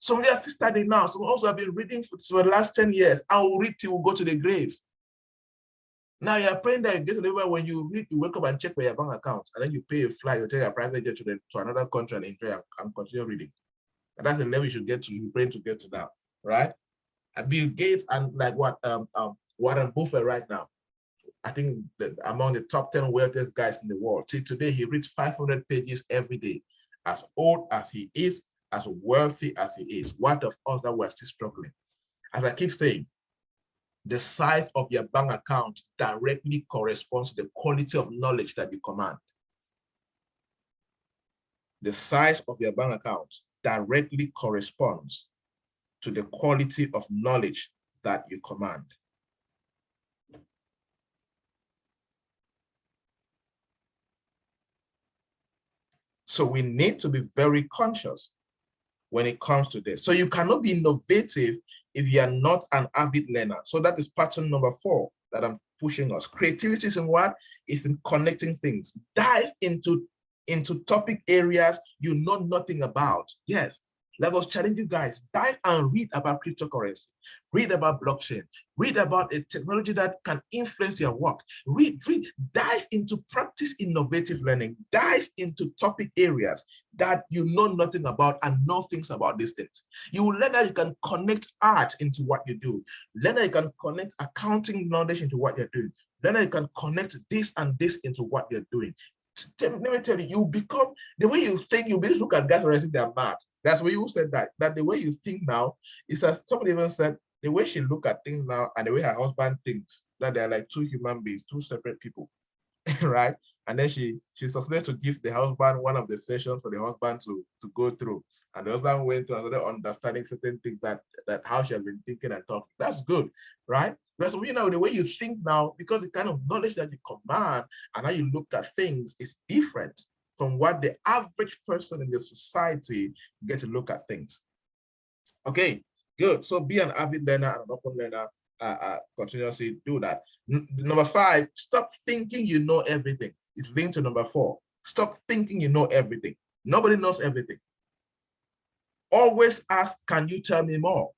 Somebody has studied now. Some also have been reading for the last 10 years. I will read till we go to the grave. Now you're praying that you get to the level when you read, you wake up and check for your bank account, and then you pay a flight, you take a private jet to another country and enjoy and continue reading. And that's the level you should get to, you pray to get to now, right? And Bill Gates and like Warren Buffett right now, I think that among the top 10 wealthiest guys in the world. See, today he reads 500 pages every day. as old as he is, as wealthy as he is. What of us that we're still struggling? As I keep saying, the size of your bank account directly corresponds to the quality of knowledge that you command. The size of your bank account directly corresponds to the quality of knowledge that you command. So we need to be very conscious when it comes to this. So you cannot be innovative if you are not an avid learner. So that is pattern number 4 that I'm pushing us. Creativity is in what? It's in connecting things. Dive into topic areas you know nothing about. Yes, let us challenge you guys. Dive and read about cryptocurrency. Read about blockchain. Read about a technology that can influence your work. Read. Dive into practice innovative learning. Dive into topic areas that you know nothing about and know things about these things. You will learn how you can connect art into what you do. Learn how you can connect accounting knowledge into what you're doing. Learn how you can connect this and this into what you're doing. Let me tell you, you become, the way you think, you be look at guys and think they're mad. That's why you said that the way you think now is that somebody even said the way she look at things now and the way her husband thinks, that they're like 2 human beings, 2 separate people. Right? And then she succeeded to give the husband one of the sessions for the husband to go through. And the husband went to another understanding certain things that how she has been thinking and talking. That's good, right? Because you know the way you think now, because the kind of knowledge that you command and how you look at things is different from what the average person in the society get to look at things. Okay, good. So be an avid learner and an open learner. Continuously do that. Number 5, stop thinking you know everything. It's linked to number 4. Stop thinking you know everything. Nobody knows everything. Always ask, can you tell me more?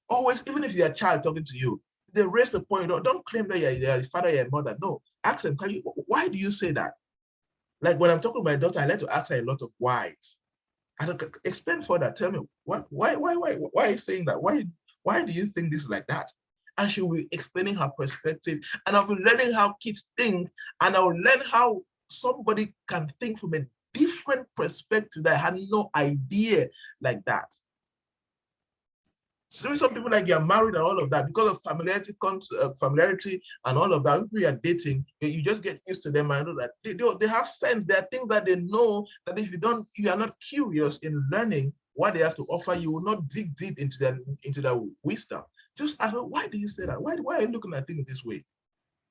Always, even if you're a child talking to you, they raise the point, don't claim that you're your father, your mother. No, ask them, why do you say that? Like when I'm talking to my daughter, I like to ask her a lot of whys. And explain further, tell me, why are you saying that? Why do you think this is like that? And she will be explaining her perspective, and I'll be learning how kids think, and I'll learn how somebody can think from a different perspective that I had no idea like that. So some people like you're married and all of that because of familiarity and all of that. People you're dating, you just get used to them and know that they have sense. There are things that they know that if you are not curious in learning what they have to offer, you will not dig deep into their wisdom. Just ask, why do you say that? Why are you looking at things this way?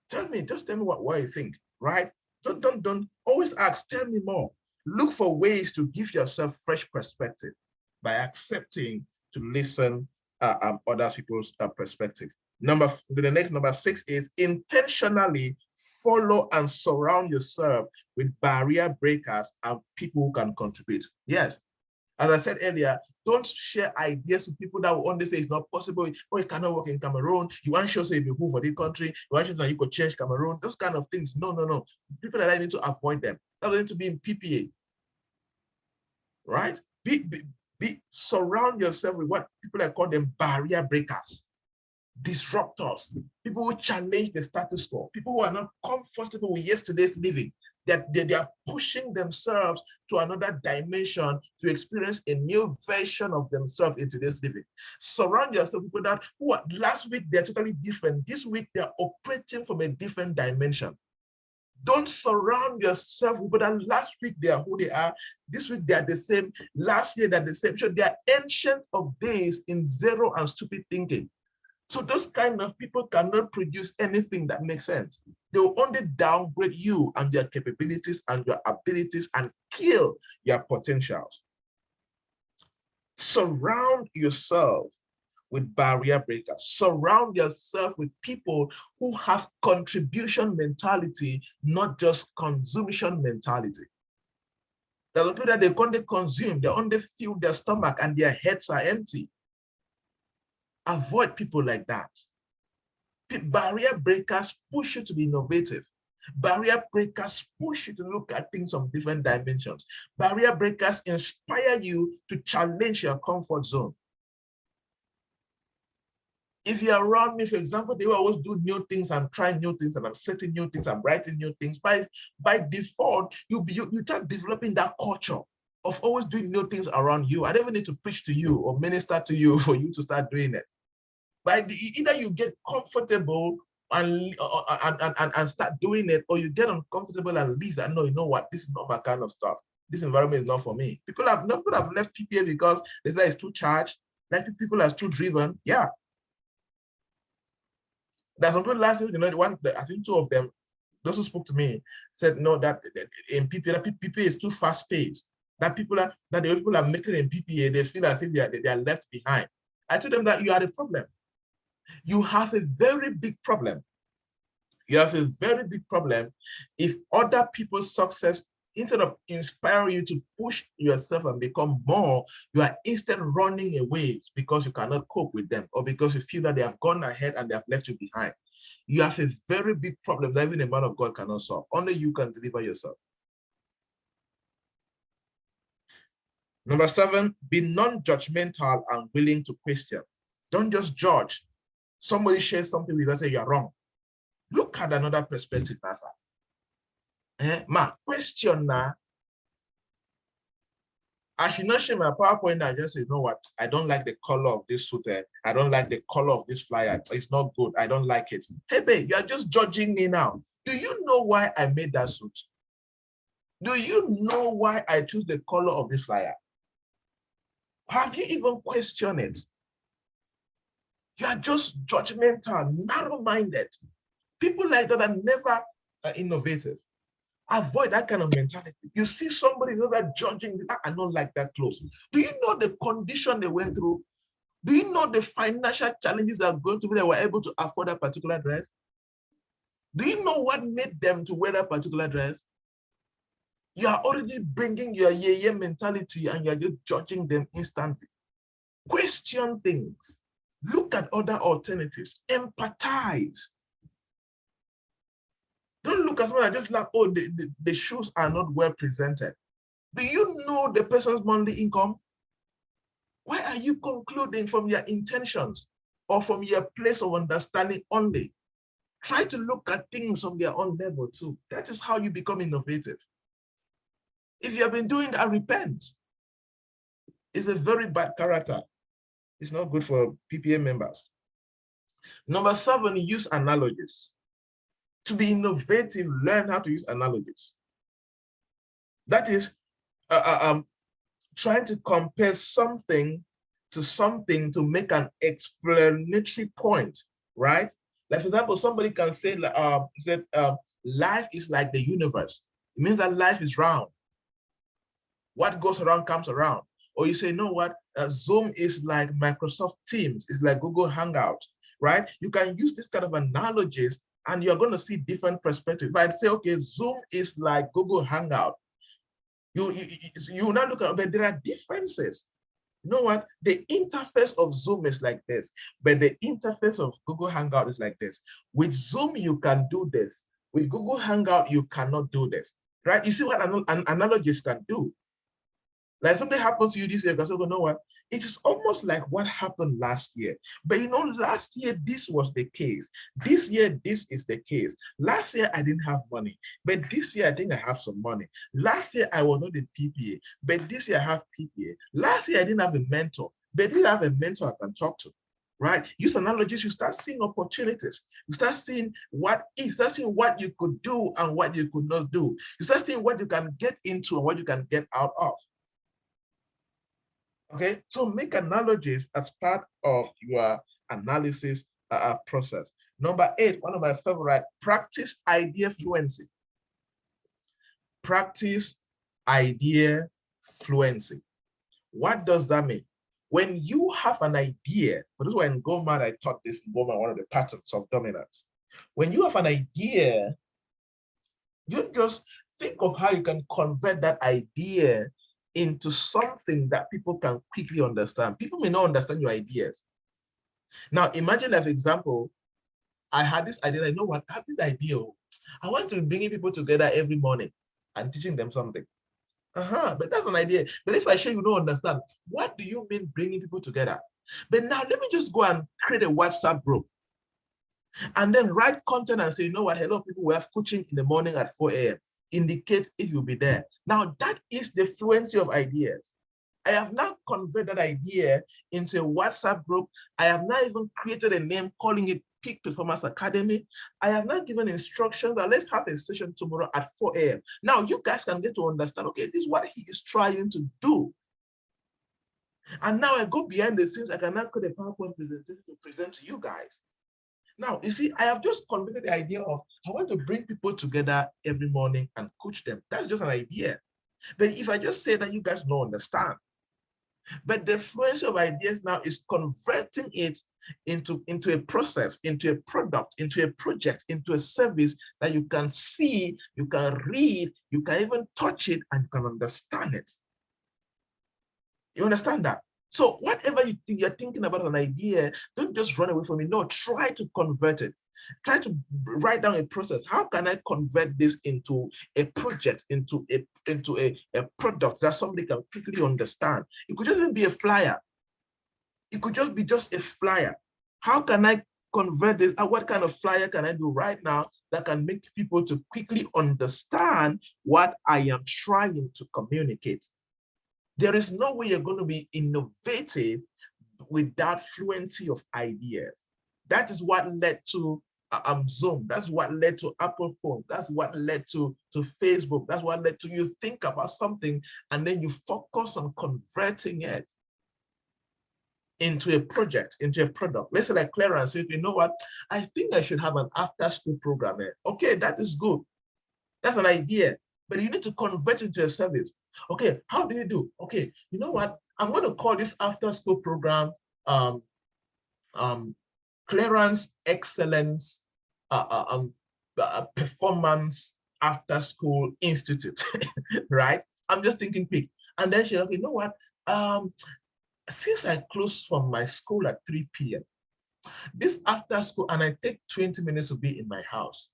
Just tell me why you think, right? Don't always ask, tell me more. Look for ways to give yourself fresh perspective by accepting to listen other people's perspective. The next number 6 is intentionally follow and surround yourself with barrier breakers and people who can contribute. Yes, as I said earlier, don't share ideas with people that will only say it's not possible, or it cannot work in Cameroon. You want to show say if you move for the country, you want to show that you could change Cameroon, those kind of things. No. People that I need to avoid them. That need to be in PPA. Right? Surround yourself with what people I call them barrier breakers, disruptors, people who challenge the status quo, people who are not comfortable with yesterday's living. They are pushing themselves to another dimension to experience a new version of themselves in today's living. Surround yourself with people who are, last week they're totally different. This week they're operating from a different dimension. Don't surround yourself with people that last week they are who they are, this week they are the same, last year they're the same. So they are ancient of days in zero and stupid thinking. So those kind of people cannot produce anything that makes sense. They will only downgrade you and your capabilities and your abilities and kill your potentials. Surround yourself with barrier breakers. Surround yourself with people who have contribution mentality, not just consumption mentality. There are people that they only consume, they only fill their stomach and their heads are empty. Avoid people like that. Barrier breakers push you to be innovative. Barrier breakers push you to look at things from different dimensions. Barrier breakers inspire you to challenge your comfort zone. If you're around me, for example, they will always do new things and try new things, and I'm setting new things, I'm writing new things. By default, you start developing that culture of always doing new things around you. I don't even need to preach to you or minister to you for you to start doing it. But either you get comfortable and start doing it, or you get uncomfortable and leave and know, you know what, this is not my kind of stuff. This environment is not for me. People have left PPA because they say it's too charged. Like people are too driven. Yeah. There's some people last year, you know, I think two of them, those who spoke to me said no, that in PPA, that PPA is too fast paced. That the people are making in PPA, they feel as if they are left behind. I told them that you are the problem. You have a very big problem. You have a very big problem if other people's success, instead of inspiring you to push yourself and become more, you are instead running away because you cannot cope with them, or because you feel that they have gone ahead and they have left you behind. You have a very big problem that even a man of God cannot solve. Only you can deliver yourself. Number 7, be non-judgmental and willing to question. Don't just judge. Somebody shares something with us, say you're wrong. Look at another perspective, Nasa. Question now. I should not share my PowerPoint. I just say, you know what? I don't like the color of this suit. I don't like the color of this flyer. It's not good. I don't like it. Hey, babe, you're just judging me now. Do you know why I made that suit? Do you know why I choose the color of this flyer? Have you even questioned it? You are just judgmental, narrow-minded. People like that are never innovative. Avoid that kind of mentality. You see somebody that judging, I don't like that clothes. Do you know the condition they went through? Do you know the financial challenges that are going to be they were able to afford that particular dress? Do you know what made them to wear that particular dress? You are already bringing your yeah mentality and you're just judging them instantly. Question things. Look at other alternatives. Empathize. Don't look at someone and just like, oh, the shoes are not well presented. Do you know the person's monthly income? Why are you concluding from your intentions or from your place of understanding only? Try to look at things from their own level too. That is how you become innovative. If you have been doing that, repent. It's a very bad character. It's not good for PPA members. Number 7, use analogies. To be innovative, learn how to use analogies. That is trying to compare something to make an explanatory point, right? Like, for example, somebody can say that life is like the universe. It means that life is round. What goes around comes around. Or you say, you know what? Zoom is like Microsoft Teams. It's like Google Hangout, right? You can use this kind of analogies and you're going to see different perspectives. If I say, okay, Zoom is like Google Hangout, you will not look at it, but there are differences. You know what? The interface of Zoom is like this, but the interface of Google Hangout is like this. With Zoom, you can do this. With Google Hangout, you cannot do this, right? You see what analogies can do. Like something happens to you this year, because you know what? It is almost like what happened last year. But you know, last year, this was the case. This year, this is the case. Last year, I didn't have money. But this year, I think I have some money. Last year, I was not in PPA. But this year, I have PPA. Last year, I didn't have a mentor. But this year, I have a mentor I can talk to. Right? Use analogies, you start seeing opportunities. You start seeing what if, you start seeing what you could do and what you could not do. You start seeing what you can get into and what you can get out of. Okay, so make analogies as part of your analysis process. Number 8, one of my favorite, practice idea fluency. Practice idea fluency. What does that mean? When you have an idea, for this one in Goldman, I taught this in Goldman, one of the patterns of dominance. When you have an idea, you just think of how you can convert that idea into something that people can quickly understand. People may not understand your ideas. Now, imagine, for example, I had this idea. I know what, I have this idea. I want to be bringing people together every morning and teaching them something. But that's an idea. But if I show you don't understand, what do you mean bringing people together? But now let me just go and create a WhatsApp group and then write content and say, you know what, hello people, we have coaching in the morning at 4 a.m. indicates if you'll be there. Now, that is the fluency of ideas. I have now converted that idea into a WhatsApp group. I have now even created a name calling it Peak Performance Academy. I have now given instructions that let's have a session tomorrow at 4 a.m. Now you guys can get to understand, okay, this is what he is trying to do. And now I go behind the scenes, I can now create a PowerPoint presentation to present to you guys. Now, you see, I have just converted the idea of, I want to bring people together every morning and coach them. That's just an idea. But if I just say that, you guys don't understand. But the fluency of ideas now is converting it into a process, into a product, into a project, into a service that you can see, you can read, you can even touch it, and you can understand it. You understand that? So whatever you're thinking about an idea, don't just run away from it. No, try to convert it. Try to write down a process. How can I convert this into a project, into a product that somebody can quickly understand? It could just be a flyer. It could just be a flyer. How can I convert this? What kind of flyer can I do right now that can make people to quickly understand what I am trying to communicate? There is no way you're going to be innovative without fluency of ideas. That is what led to Zoom. That's what led to Apple phone. That's what led to Facebook. That's what led to you think about something and then you focus on converting it into a project, into a product. Let's say like Clarence said, you know what? I think I should have an after-school program here. Okay, that is good. That's an idea, but you need to convert it into a service. Okay, how do you do? Okay, you know what? I'm going to call this after-school program Clearance Excellence Performance After School Institute, right? I'm just thinking quick. And then she's like, you know what? Since I close from my school at 3 p.m., this after school, and I take 20 minutes to be in my house,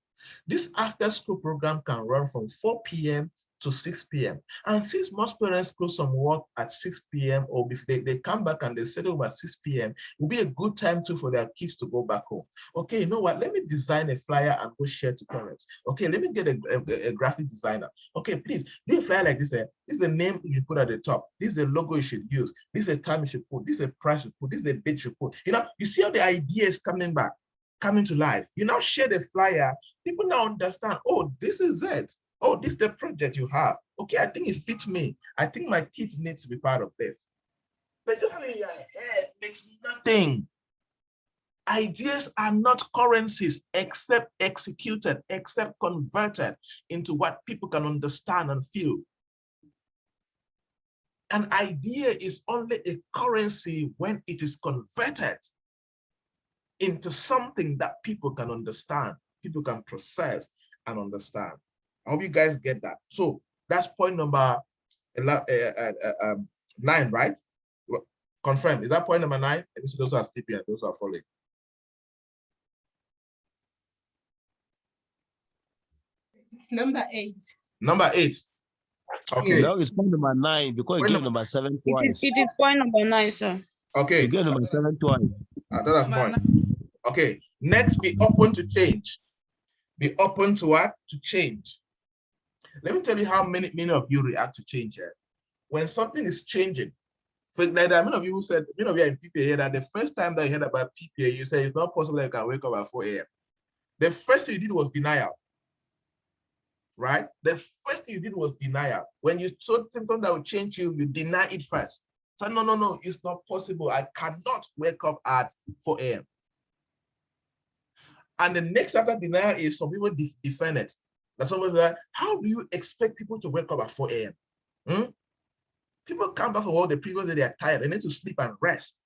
this after school program can run from 4 p.m. to 6 p.m. And since most parents close some work at 6 p.m. or if they come back and they settle at 6 p.m., it will be a good time too for their kids to go back home. Okay, you know what? Let me design a flyer and go share to parents. Okay, let me get a graphic designer. Okay, please do a flyer like this. This is the name you put at the top. This is the logo you should use. This is the time you should put. This is the price you put. This is the date you put. You know, you see how the idea is coming back, coming to life. You now share the flyer. People now understand, oh, this is it. Oh, this is the project you have. Okay, I think it fits me. I think my kids need to be part of this. But just having your head makes nothing. Ideas are not currencies except executed, except converted into what people can understand and feel. An idea is only a currency when it is converted into something that people can understand, people can process and understand. I hope you guys get that. So that's point number 9, right? Confirm. Is that point number 9? Let me see those are sleeping and those are falling. It's number 8. Number 8. Okay. No, it's point number 9 because you gave number 7 twice. It is point number 9, sir. Okay. You gave number 7 twice. That's point. Okay. Next, be open to change. Be open to what? To change. Let me tell you how many of you react to change here. When something is changing, for like many of you who said, many of you are in PPA here, that the first time that you heard about PPA, you said it's not possible that you can wake up at 4 a.m. The first thing you did was denial, right? The first thing you did was denial. When you saw something that would change you, you deny it first. So no, it's not possible. I cannot wake up at 4 a.m. And the next after denial is some people defend it. That's somebody like, how do you expect people to wake up at 4 a.m.? People come back from all the previous day, they are tired, they need to sleep and rest.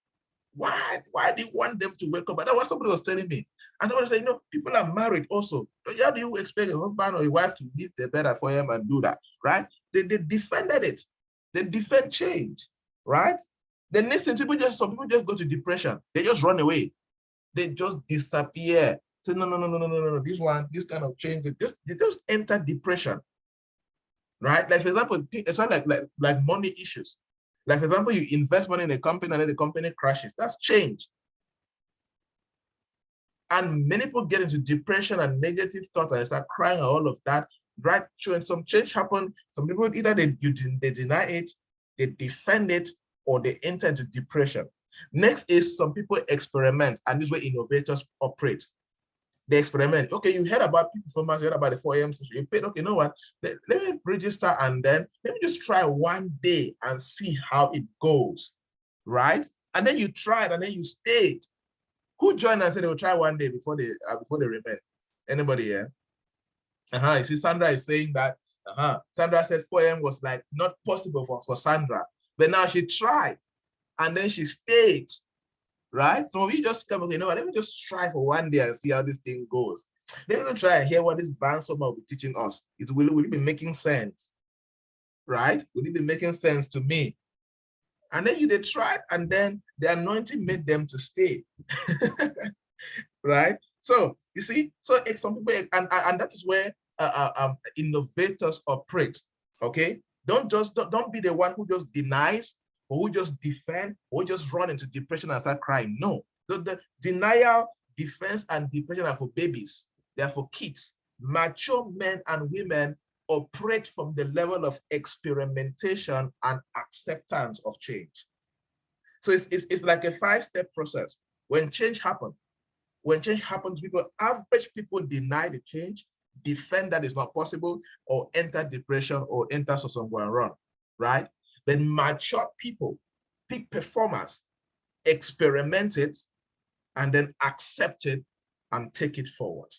Why do you want them to wake up? That's what somebody was telling me. And somebody said, people are married also. How do you expect a husband or a wife to leave their bed at 4 a.m. and do that, right? They defended it. They defend change, right? The next thing, some people just go to depression. They just run away. They just disappear. Say, no, this kind of change, they just enter depression, right? Like, for example, it's not like money issues. Like, for example, you invest money in a company and then the company crashes. That's change. And many people get into depression and negative thoughts and start crying and all of that. right? When some change happen, some people either they deny it, they defend it, or they enter into depression. Next is some people experiment, and this is where innovators operate. They experiment. Okay, you heard about peak performance, you heard about the 4 a.m. session. You paid, okay, you know what? Let me register, and then let me just try one day and see how it goes, right? And then you tried, and then you stayed. Who joined and said they will try one day before they remain? Anybody here? You see, Sandra is saying that. Sandra said 4 a.m. was like not possible for Sandra, but now she tried, and then she stayed. Right? So we just come, okay, you know what, let me just try for one day and see how this thing goes. Let me try and hear what this band will be teaching us. Will it be making sense? Right? Will it be making sense to me? And then they tried, and then the anointing made them to stay. Right? So you see, so it's some people, and that is where innovators operate. Okay? Don't be the one who just denies, or who just defend, or just run into depression and start crying. No, the denial, defense, and depression are for babies. They are for kids. Mature men and women operate from the level of experimentation and acceptance of change. So it's like a 5-step process. When change happens, average people deny the change, defend that it's not possible, or enter depression, or enter something going wrong, right? Then mature people, peak performers, experiment it, and then accept it and take it forward.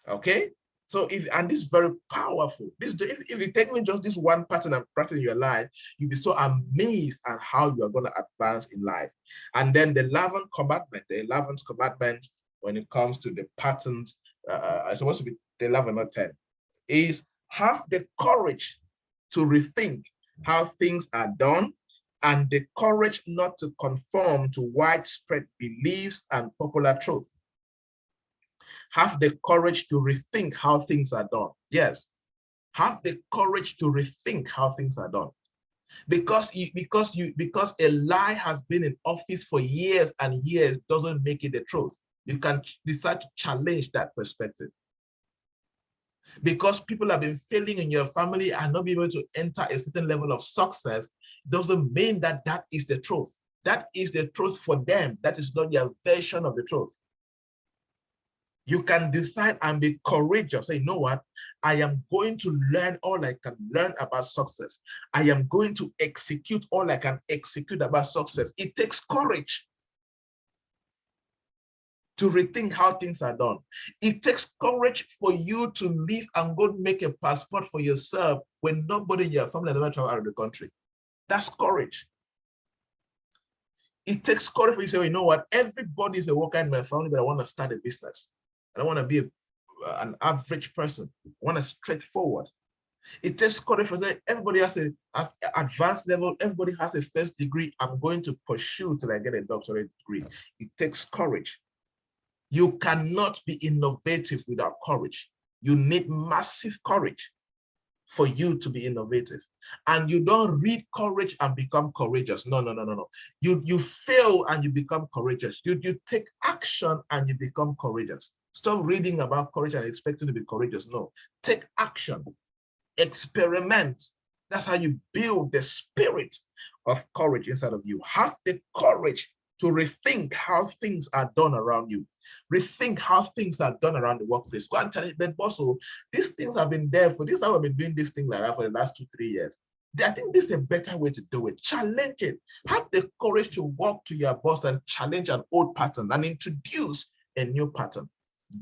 Okay? So and this is very powerful. If you take me just this one pattern and practice in your life, you'll be so amazed at how you are going to advance in life. And then the 11th commandment, when it comes to the patterns, it's supposed to be the 11 or 10, is have the courage to rethink how things are done, and the courage not to conform to widespread beliefs and popular truth. Have the courage to rethink how things are done. Yes, have the courage to rethink how things are done. Because a lie has been in office for years and years doesn't make it the truth. You can decide to challenge that perspective. Because people have been failing in your family and not being able to enter a certain level of success doesn't mean that that is the truth. That is the truth for them. That is not their version of the truth. You can decide and be courageous. Say, you know what? I am going to learn all I can learn about success. I am going to execute all I can execute about success. It takes courage to rethink how things are done. It takes courage for you to leave and go make a passport for yourself when nobody in your family has ever traveled out of the country. That's courage. It takes courage for you to say, well, you know what? Everybody is a worker in my family, but I want to start a business. I don't want to be an average person. I want to stretch forward. It takes courage for that. Everybody has an advanced level. Everybody has a first degree. I'm going to pursue till I get a doctorate degree. It takes courage. You cannot be innovative without courage. You need massive courage for you to be innovative. And you don't read courage and become courageous. No. You fail and you become courageous. You take action and you become courageous. Stop reading about courage and expecting to be courageous. No, take action, experiment. That's how you build the spirit of courage inside of you. Have the courage to rethink how things are done around you. Rethink how things are done around the workplace. Go and challenge, but also, these things have been there for this. I've been doing this thing like that for the last 2-3 years. I think this is a better way to do it. Challenge it. Have the courage to walk to your boss and challenge an old pattern and introduce a new pattern.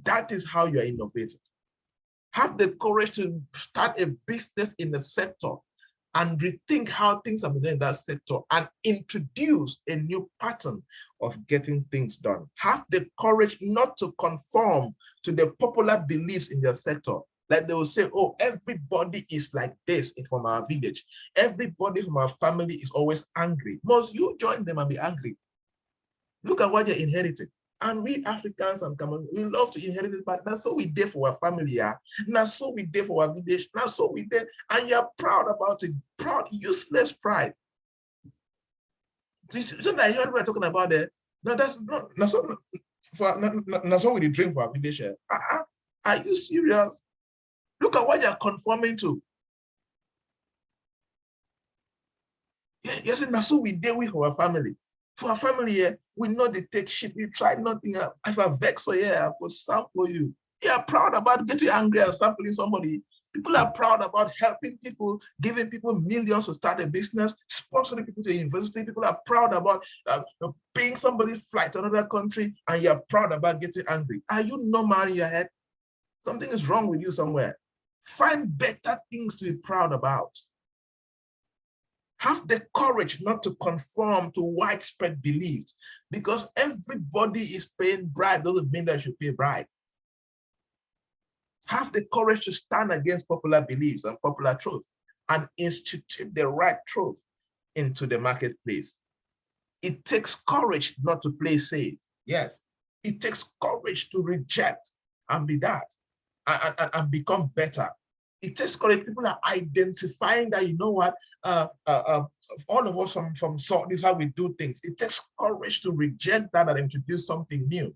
That is how you are innovative. Have the courage to start a business in the sector and rethink how things are done in that sector and introduce a new pattern of getting things done. Have the courage not to conform to the popular beliefs in your sector. Like they will say, oh, everybody is like this from our village. Everybody from our family is always angry. Must you join them and be angry? Look at what you're inheriting. And we Africans and Cameroon, we love to inherit it, but that's so we did for our family, yeah. Now so we did for our village, now so we did, and you're proud about it, proud, useless pride. Isn't that heard we're talking about there? No, that's not so we drink for our village. Are you serious? Look at what you're conforming to. Yeah, yes, and so we deal with our family. For our family here, we know they take shit. We try nothing. If I vex for here, I could sample you. You are proud about getting angry and sampling somebody. People are proud about helping people, giving people millions to start a business, sponsoring people to university. People are proud about paying somebody's flight to another country, and you're proud about getting angry. Are you normal in your head? Something is wrong with you somewhere. Find better things to be proud about. Have the courage not to conform to widespread beliefs, because everybody is paying bribe doesn't mean that you should pay bribe. Have the courage to stand against popular beliefs and popular truth and institute the right truth into the marketplace. It takes courage not to play safe. Yes, it takes courage to reject and be that and become better. It takes courage. People are identifying that, you know what, all of us from Salt, this is how we do things. It takes courage to reject that and introduce something new.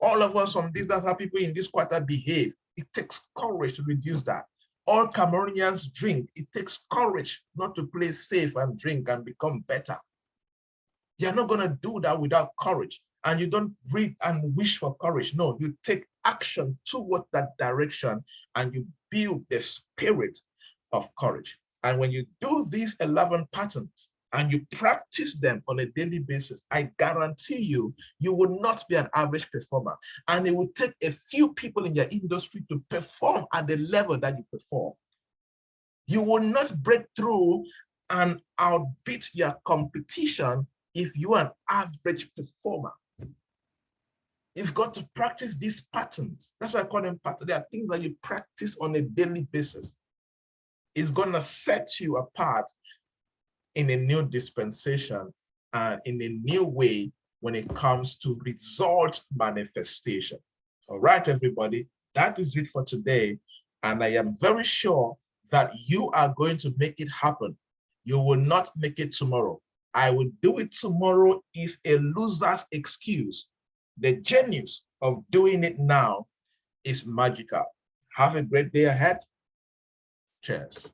All of us from this, that's how people in this quarter behave. It takes courage to reduce that. All Cameroonians drink. It takes courage not to play safe and drink and become better. You're not going to do that without courage. And you don't read and wish for courage. No, you take action toward that direction and you build the spirit of courage. And when you do these 11 patterns and you practice them on a daily basis, I guarantee you, you will not be an average performer. And it will take a few people in your industry to perform at the level that you perform. You will not break through and outbeat your competition if you are an average performer. You've got to practice these patterns. That's why I call them patterns. They are things that you practice on a daily basis. It's going to set you apart in a new dispensation and in a new way when it comes to result manifestation. All right, everybody, that is it for today. And I am very sure that you are going to make it happen. You will not make it tomorrow. I will do it tomorrow is a loser's excuse. The genius of doing it now is magical. Have a great day ahead. Cheers.